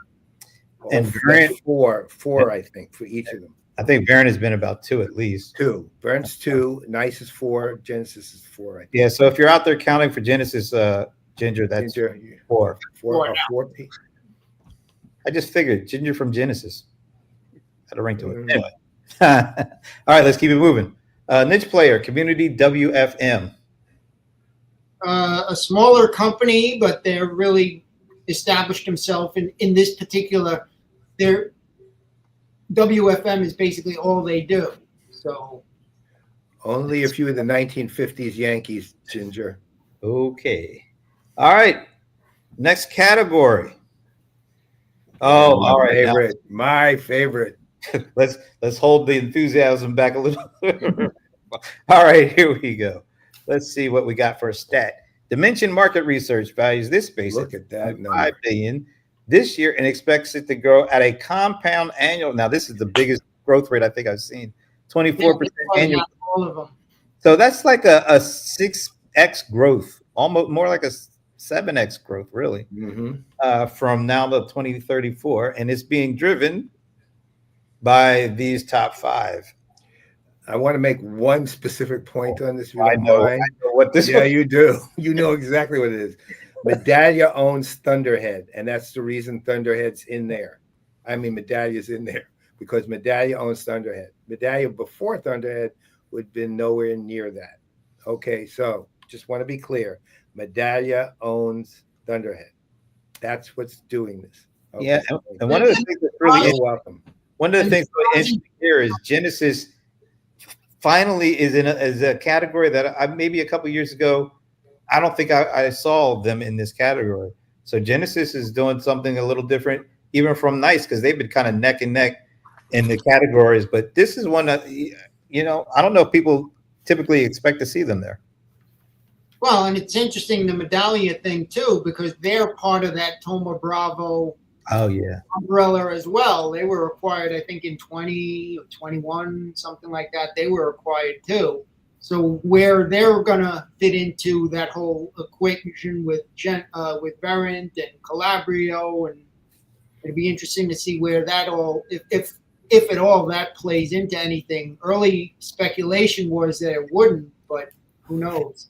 And Verint, four, I think, for each of them. I think Verint has been about 2 at least. 2. Verint's 2, NICE is 4, Genesis is 4. I think. Yeah. So if you're out there counting for Genesis, Ginger, that's Ginger, 4. 4. I just figured Ginger from Genesis had a ring to it. Mhm. Anyway. All right, let's keep it moving. Niche player, Community WFM. A smaller company, but they're really established themselves in this particular. Their WFM is basically all they do. So Only a few of the 1950s Yankees, Ginger. Okay. All right. Next category. Oh, all right. Now, My favorite. let's hold the enthusiasm back a little. All right, here we go. Let's see what we got for a stat. Dimension Market Research values this space Look at that number. $5 billion this year and expects it to grow at a compound annual. Now, this is the biggest growth rate I think I've seen. 24% annual. all of them. So that's like a 6x growth, almost more like a 7x growth, really, from now to 2034, and it's being driven by these top 5. I want to make one specific point on this. If you I don't know mind. what this. Yeah, you do. You know exactly what it is. Medallia owns Thunderhead, and that's the reason Thunderhead's in there. I mean, Medallia's in there because Medallia owns Thunderhead. Medallia before Thunderhead would have been nowhere near that. Okay, so just want to be clear. Medallia owns Thunderhead. That's what's doing this. Okay. Yeah, and one of the things that's really You're welcome. One of the things that's interesting here is Genesis finally is is a category that I maybe a couple of years ago, I don't think I saw them in this category. So Genesis is doing something a little different, even from NICE, because they've been kind of neck and neck in the categories. But this is one that, I don't know if people typically expect to see them there. Well, and it's interesting, the Medallia thing too, because they're part of that Thoma Bravo umbrella as well. They were acquired, I think, in 20 or 21, something like that. They were acquired too. So where they're gonna fit into that whole equation with Verint and Calabrio, and it'd be interesting to see where that all, if at all, that plays into anything. Early speculation was that it wouldn't, but who knows?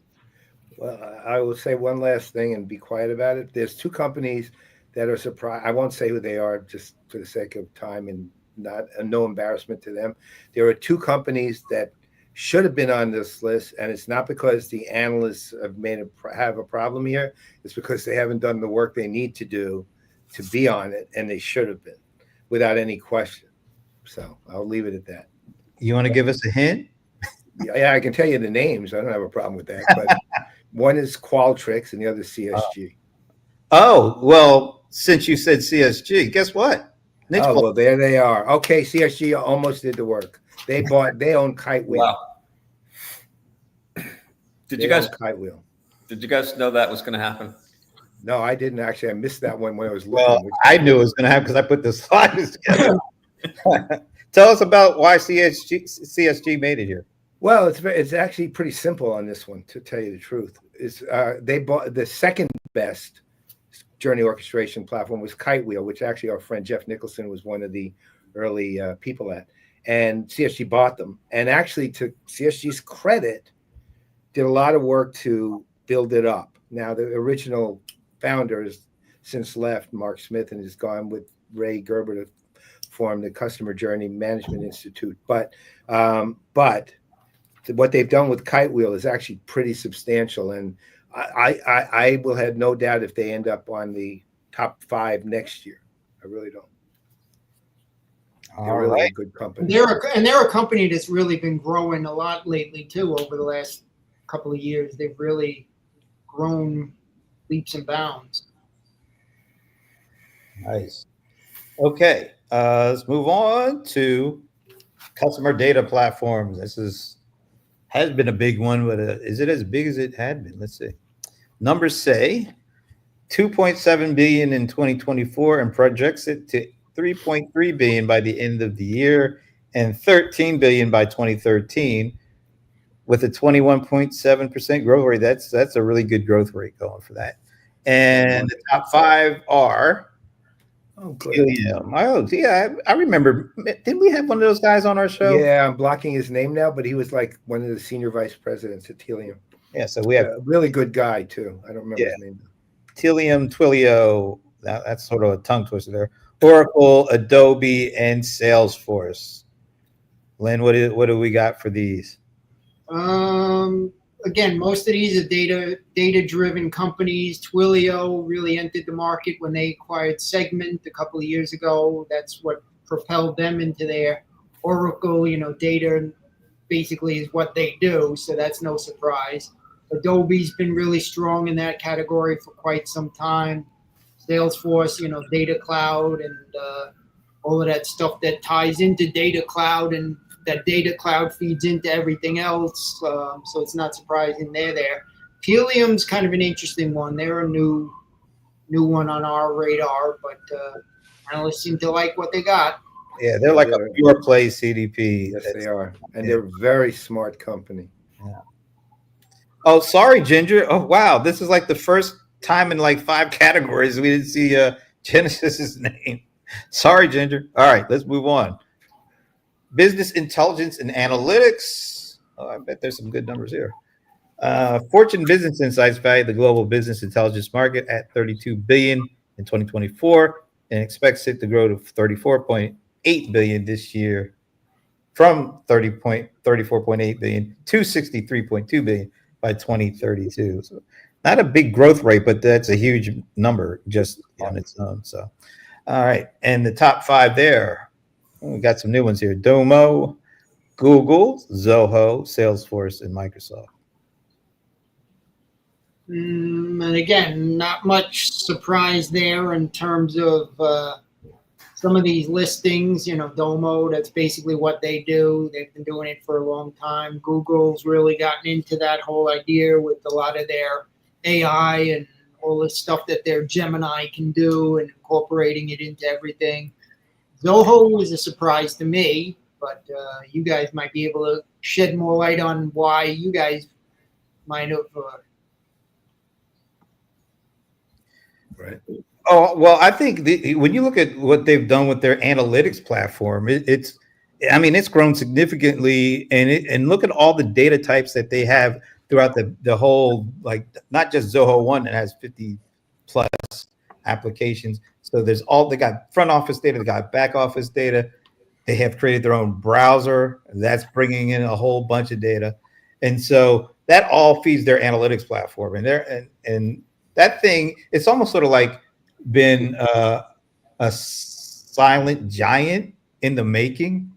Well, I will say one last thing and be quiet about it. There's 2 companies that are surprised. I won't say who they are just for the sake of time and no embarrassment to them. There are 2 companies that should have been on this list, and it's not because the analysts have a problem here. It's because they haven't done the work they need to do to be on it, and they should have been, without any question. So I'll leave it at that. You want to give us a hint? Yeah, I can tell you the names. I don't have a problem with that. But one is Qualtrics, and the other is CSG. Oh, well, since you said CSG, guess what? Well, there they are. Okay, CSG almost did the work. They own Kitewheel. Wow. Did you guys know that was going to happen? No, I didn't actually. I missed that one when I was looking. Well, I knew it was going to happen because I put the slides together. Tell us about why CSG made it here. Well, it's actually pretty simple on this one, to tell you the truth. They bought the second best Journey Orchestration platform was Kitewheel, which actually our friend Jeff Nicholson was one of the early people at. And CSG bought them. And actually, to CSG's credit, did a lot of work to build it up. Now, the original founders since left, Mark Smith, and has gone with Ray Gerber to formed the Customer Journey Management Institute. But what they've done with Kitewheel is actually pretty substantial, and I will have no doubt if they end up on the top 5 next year. I really don't. They're really a good company. They're a company that's really been growing a lot lately too. Over the last couple of years, they've really grown leaps and bounds. Nice. Okay, let's move on to customer data platforms. This has been a big one, but is it as big as it had been? Let's see. Numbers say 2.7 billion in 2024 and projects it to 3.3 billion by the end of the year and 13 billion by 2013 with a 21.7% growth rate. That's a really good growth rate going for that. And the top 5 are Helium. Oh, yeah, I remember. Didn't we have one of those guys on our show? Yeah, I'm blocking his name now, but he was like one of the senior vice presidents at Helium. Yeah, so we have a really good guy too. I don't remember his name. Helium, Twilio. That's sort of a tongue twister there. Oracle, Adobe, and Salesforce. Lynn, what do we got for these? Again, most of these are data-driven companies. Twilio really entered the market when they acquired Segment a couple of years ago. That's what propelled them into there. Oracle, data basically is what they do, so that's no surprise. Adobe's been really strong in that category for quite some time. Salesforce, data cloud and all of that stuff that ties into data cloud, and that data cloud feeds into everything else. So it's not surprising they're there. Helium's kind of an interesting one. They're a new one on our radar, but analysts seem to like what they got. Yeah, they're like a pure play CDP. Yes, they are. And they're a very smart company. Yeah. Oh, sorry, Ginger. Oh, wow. This is like the first time in like 5 categories we didn't see Genesis's name. Sorry, Ginger. All right, let's move on. Business intelligence and analytics. Oh, I bet there's some good numbers here. Fortune Business Insights valued the global business intelligence market at $32 billion in 2024 and expects it to grow to $34.8 billion this year, from $34.8 billion to $63.2 billion by 2032. So not a big growth rate, but that's a huge number just on its own. So, all right, and the top 5 there. We got some new ones here. Domo, Google, Zoho, Salesforce, and Microsoft. And again, not much surprise there in terms of some of these listings. Domo, that's basically what they do. They've been doing it for a long time. Google's really gotten into that whole idea with a lot of their AI and all the stuff that their Gemini can do and incorporating it into everything. Zoho was a surprise to me, but you guys might be able to shed more light on why you guys might have. Right. Oh, well, I think when you look at what they've done with their analytics platform, it's grown significantly, and look at all the data types that they have throughout the whole, like not just Zoho One that has 50 plus applications. So they got front office data, they got back office data. They have created their own browser that's bringing in a whole bunch of data, and so that all feeds their analytics platform. And that thing, it's almost sort of like been a silent giant in the making,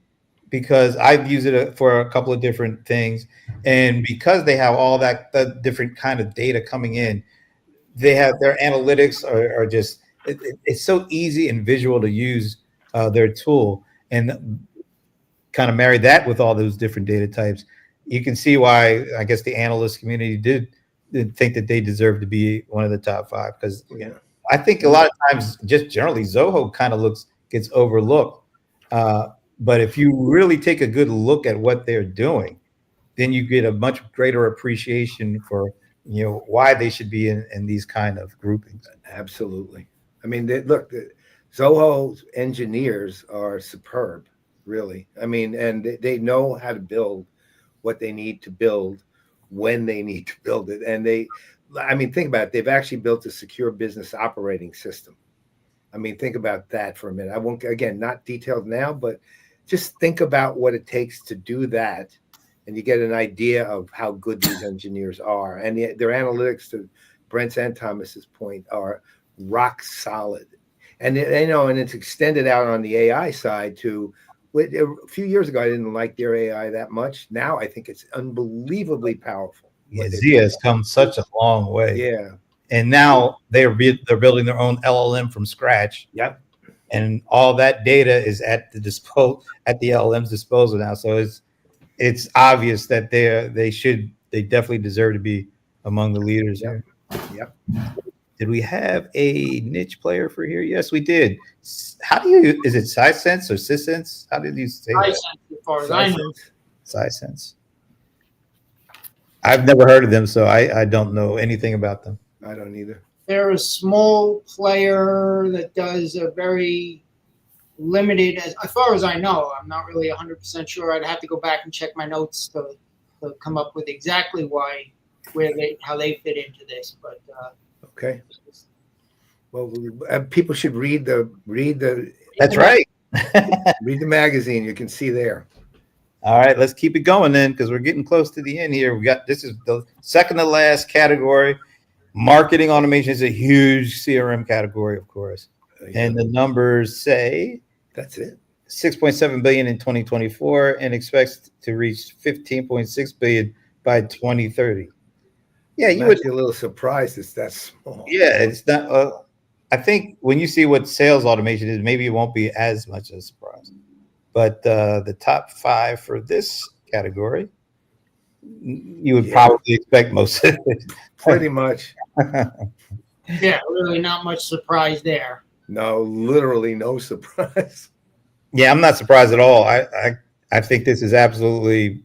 because I've used it for a couple of different things, and because they have all the different kind of data coming in, they have their analytics are just. It's so easy and visual to use their tool, and kind of marry that with all those different data types. You can see why I guess the analyst community did think that they deserve to be one of the top 5, because I think a lot of times just generally Zoho kind of gets overlooked. But if you really take a good look at what they're doing, then you get a much greater appreciation for why they should be in these kind of groupings. Absolutely. I mean, Zoho's engineers are superb, really. I mean, and they know how to build what they need to build when they need to build it. And think about it. They've actually built a secure business operating system. I mean, think about that for a minute. I won't, again, not detailed now, but just think about what it takes to do that. And you get an idea of how good these engineers are. And their analytics, to Brent's and Thomas's point, are rock solid. And and it's extended out on the AI side to. A few years ago, I didn't like their AI that much. Now I think it's unbelievably powerful. Yeah, Zia has come such a long way. Yeah. And now they're building their own LLM from scratch. Yep. And all that data is at the LLM's disposal now. So it's obvious that they definitely deserve to be among the leaders. Yep. Yep. Did we have a niche player for here? Yes, we did. Is it Sisense or Sisense? How did you say that? As far as I know. Sisense. I've never heard of them, so I don't know anything about them. I don't either. They're a small player that does a very limited, as far as I know. I'm not really 100% sure. I'd have to go back and check my notes to come up with exactly how they fit into this. But okay. Well, people should read the. That's right. Read the magazine. You can see there. All right, let's keep it going then, because we're getting close to the end here. This is the second to last category. Marketing automation is a huge CRM category, of course. And the numbers say that's it. 6.7 billion in 2024 and expects to reach 15.6 billion by 2030. Yeah, you would be a little surprised it's that small. Yeah, it's not. I think when you see what sales automation is, maybe it won't be as much of a surprise. But the top 5 for this category, you would probably expect most of it. Pretty much. Yeah, really not much surprise there. No, literally no surprise. Yeah, I'm not surprised at all. I think this is absolutely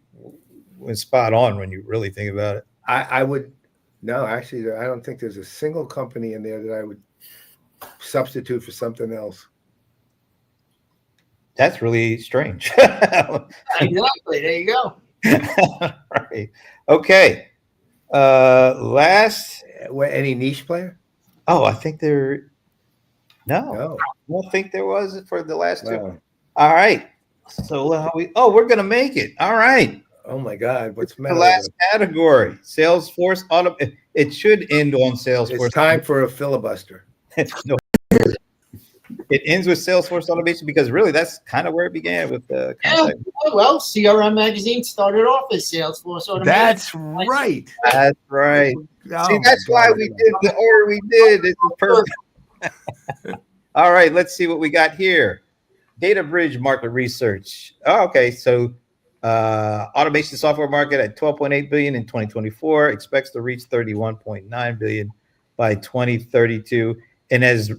spot on when you really think about it. I would, no, actually, I don't think there's a single company in there that I would substitute for something else. That's really strange. Exactly. There you go. Right. Okay. Last. Any niche player? Oh, I think there. No. I don't think there was for the last two. No. All right. So we're gonna make it. All right. Oh my God! What's the The last category? Salesforce auto. It should end on Salesforce. It's time for a filibuster. No. It ends with Salesforce automation because really that's kind of where it began with the concept. Yeah, well, CRM Magazine started off as Salesforce automation. That's right. That's right. Oh, see, that's why we did the order we did. This is perfect. All right, let's see what we got here. Data Bridge market research. Oh, okay, so automation software market at 12.8 billion in 2024 expects to reach 31.9 billion by 2032. And as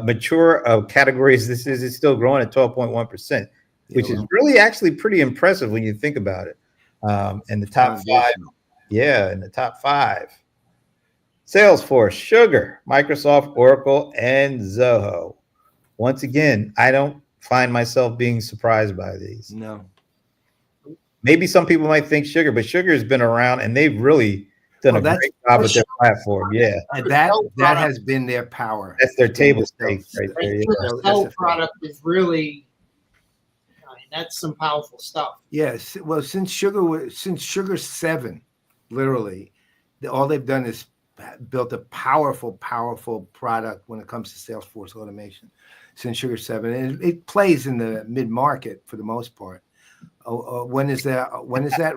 mature of categories this is, it's still growing at 12.1%, which is really actually pretty impressive when you think about it. And the top 5, in the top 5. Salesforce, Sugar, Microsoft, Oracle, and Zoho. Once again, I don't find myself being surprised by these. No. Maybe some people might think Sugar, but Sugar has been around and they've really done a great job with their platform. Yeah. And that has been their power. That's their table stakes right there. Yeah. The Cell product is really, that's some powerful stuff. Yes. Well, since Sugar 7, literally, all they've done is built a powerful product when it comes to Salesforce automation. Since Sugar 7, and it plays in the mid-market for the most part. When is that?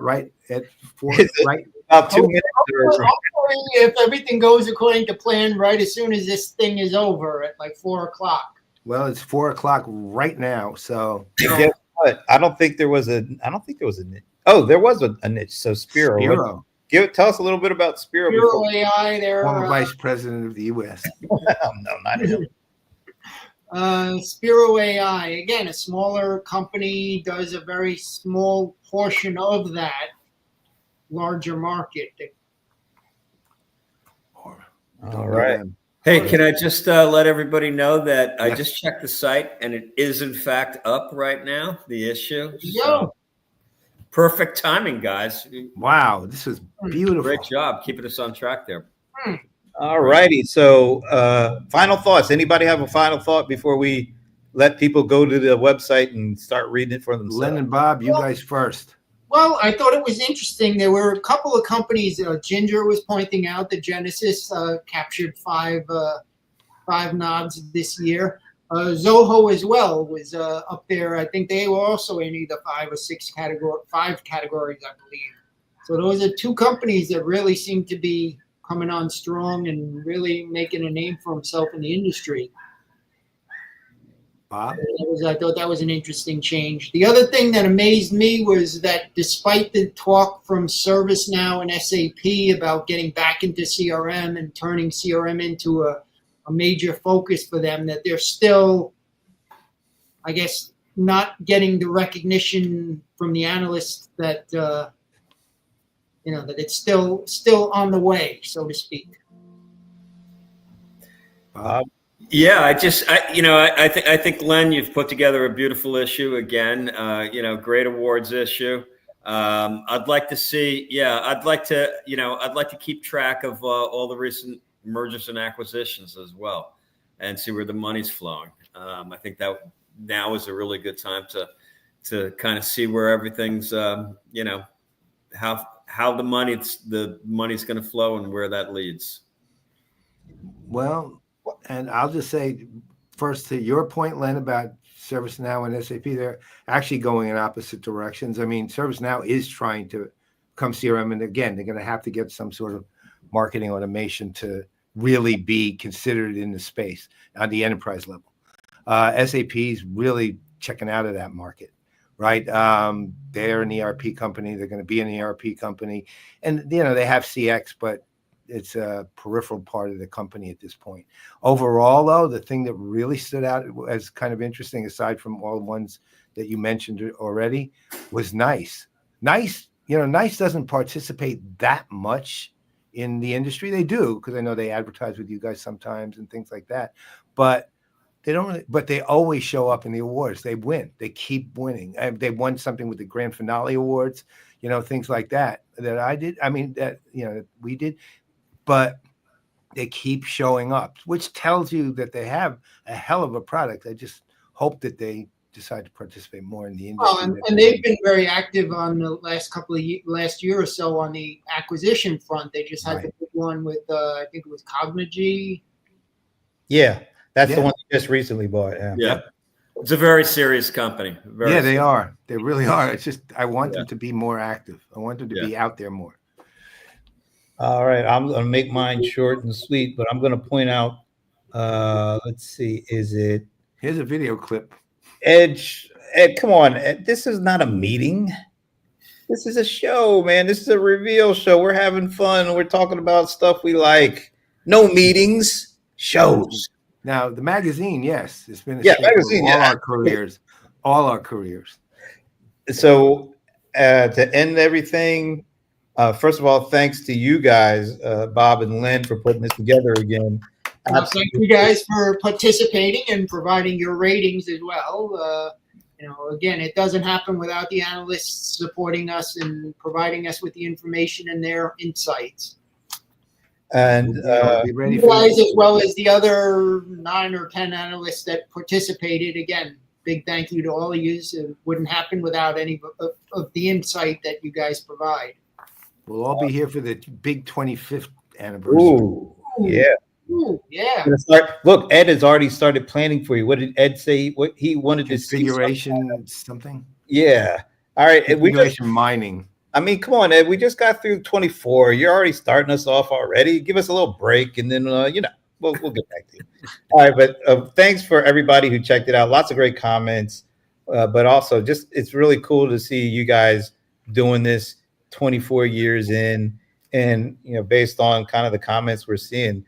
Right at 4, right? About 2 minutes. Hopefully, if everything goes according to plan, right as soon as this thing is over at like 4:00. Well, it's 4:00 right now. So guess what? I don't think there was a niche. Oh, there was a niche. So Spiro. Tell us a little bit about Spiro. Spiro AI, they're former vice president of the U.S. No, not him. Spiro AI, again, a smaller company, does a very small portion of that larger market. All right. Hey, can I just let everybody know that I just checked the site and it is in fact up right now, the issue. So, perfect timing, guys. Wow, this is beautiful. Great job keeping us on track there. All righty. So final thoughts. Anybody have a final thought before we let people go to the website and start reading it for themselves? Len and Bob, you guys first. Well, I thought it was interesting. There were a couple of companies. Ginger was pointing out that Genesis captured five nods this year. Zoho as well was up there. I think they were also in either 5 categories, I believe. So those are two companies that really seem to be coming on strong and really making a name for himself in the industry. Bob? I thought that was an interesting change. The other thing that amazed me was that despite the talk from ServiceNow and SAP about getting back into CRM and turning CRM into a major focus for them, that they're still, I guess, not getting the recognition from the analysts that that it's still on the way, so to speak. Yeah, I think Len, you've put together a beautiful issue again. Great awards issue. I'd like to see. I'd like to keep track of all the recent mergers and acquisitions as well, and see where the money's flowing. I think that now is a really good time to kind of see where everything's, how the money's going to flow and where that leads. Well, and I'll just say first to your point, Len, about ServiceNow and SAP, they're actually going in opposite directions. I mean, ServiceNow is trying to become CRM, and again, they're going to have to get some sort of marketing automation to really be considered in the space on the enterprise level. SAP is really checking out of that market, right? They're an ERP company. They're going to be an ERP company, and they have CX, but it's a peripheral part of the company at this point. Overall, though, the thing that really stood out as kind of interesting, aside from all the ones that you mentioned already, was NICE. NICE doesn't participate that much in the industry. They do, because I know they advertise with you guys sometimes and things like that, but they don't really, but they always show up in the awards. They win. They keep winning. They won something with the grand finale awards, things like that I did. I mean, that we did. But they keep showing up, which tells you that they have a hell of a product. I just hope that they decide to participate more in the industry. Well, and they've been very active on the last year or so on the acquisition front. They just had the big one with, I think it was Cognigy. Yeah, that's the one they just recently bought. Yeah. It's a very serious company. They are. They really are. It's just I want them to be more active. I want them to be out there more. All right, I'm going to make mine short and sweet, but I'm going to point out, let's see, Here's a video clip. Ed, come on. Ed, this is not a meeting. This is a show, man. This is a reveal show. We're having fun. We're talking about stuff we like. No meetings, shows. Now, the magazine, yes, it's been magazine, all our careers. So to end everything, first of all, thanks to you guys, Bob and Len, for putting this together again. Thank you guys for participating and providing your ratings as well. Again, it doesn't happen without the analysts supporting us and providing us with the information and their insights. And be ready you for guys, as well as the other 9 or 10 analysts that participated. Again, big thank you to all of you. It wouldn't happen without any of the insight that you guys provide. We'll all be here for the big 25th anniversary. Ooh, yeah. Ooh, yeah. Look, Ed has already started planning for you. What did Ed say? What he wanted to see? Configuration something? Yeah. All right. Configuration mining. I mean, come on, Ed. We just got through 24. You're already starting us off already. Give us a little break, and then we'll get back to you. All right, but thanks for everybody who checked it out. Lots of great comments, but also just it's really cool to see you guys doing this 24 years in, and based on kind of the comments we're seeing,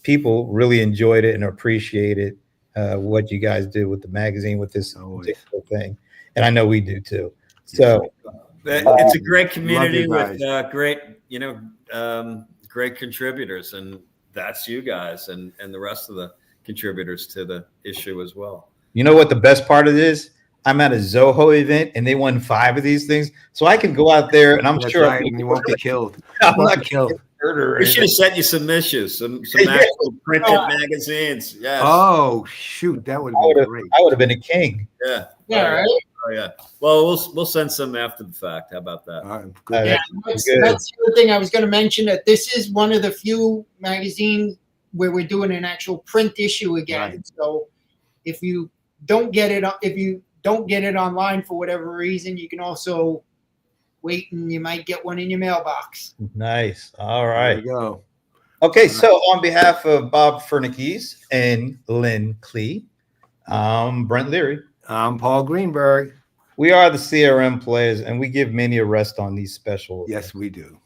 people really enjoyed it and appreciated what you guys do with the magazine, with this particular thing, and I know we do too. So. It's a great community with great contributors, and that's you guys and the rest of the contributors to the issue as well. You know what the best part of this? I'm at a Zoho event and they won 5 of these things, so I can go out there and I'm sure right, and you won't be killed. I'm not killed. shirt or We should anything. have sent you some issues, some Yeah. actual printed magazines. Yes. Oh shoot, that would I be would great. have been a king. Yeah. Yeah, right. Oh yeah. Well, we'll send some after the fact. How about that? Good. Yeah, Good. that's the other thing I was going to mention, that this is one of the few magazines where we're doing an actual print issue again. Right. So if you don't get it online for whatever reason, you can also wait and you might get one in your mailbox. Nice. All There right. we go. Okay, so on behalf of Bob Fernekees and Lynn Klie, Brent Leary, I'm Paul Greenberg. we are the CRM Playaz, and we give many a rest on these special. Yes, we do.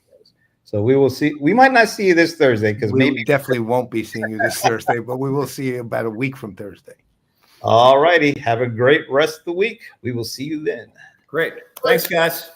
So we will see. We might not see you this Thursday because We maybe. definitely won't be seeing you this Thursday, but we will see you about a week from Thursday. All righty. Have a great rest of the week. We will see you then. Great. Thanks, guys.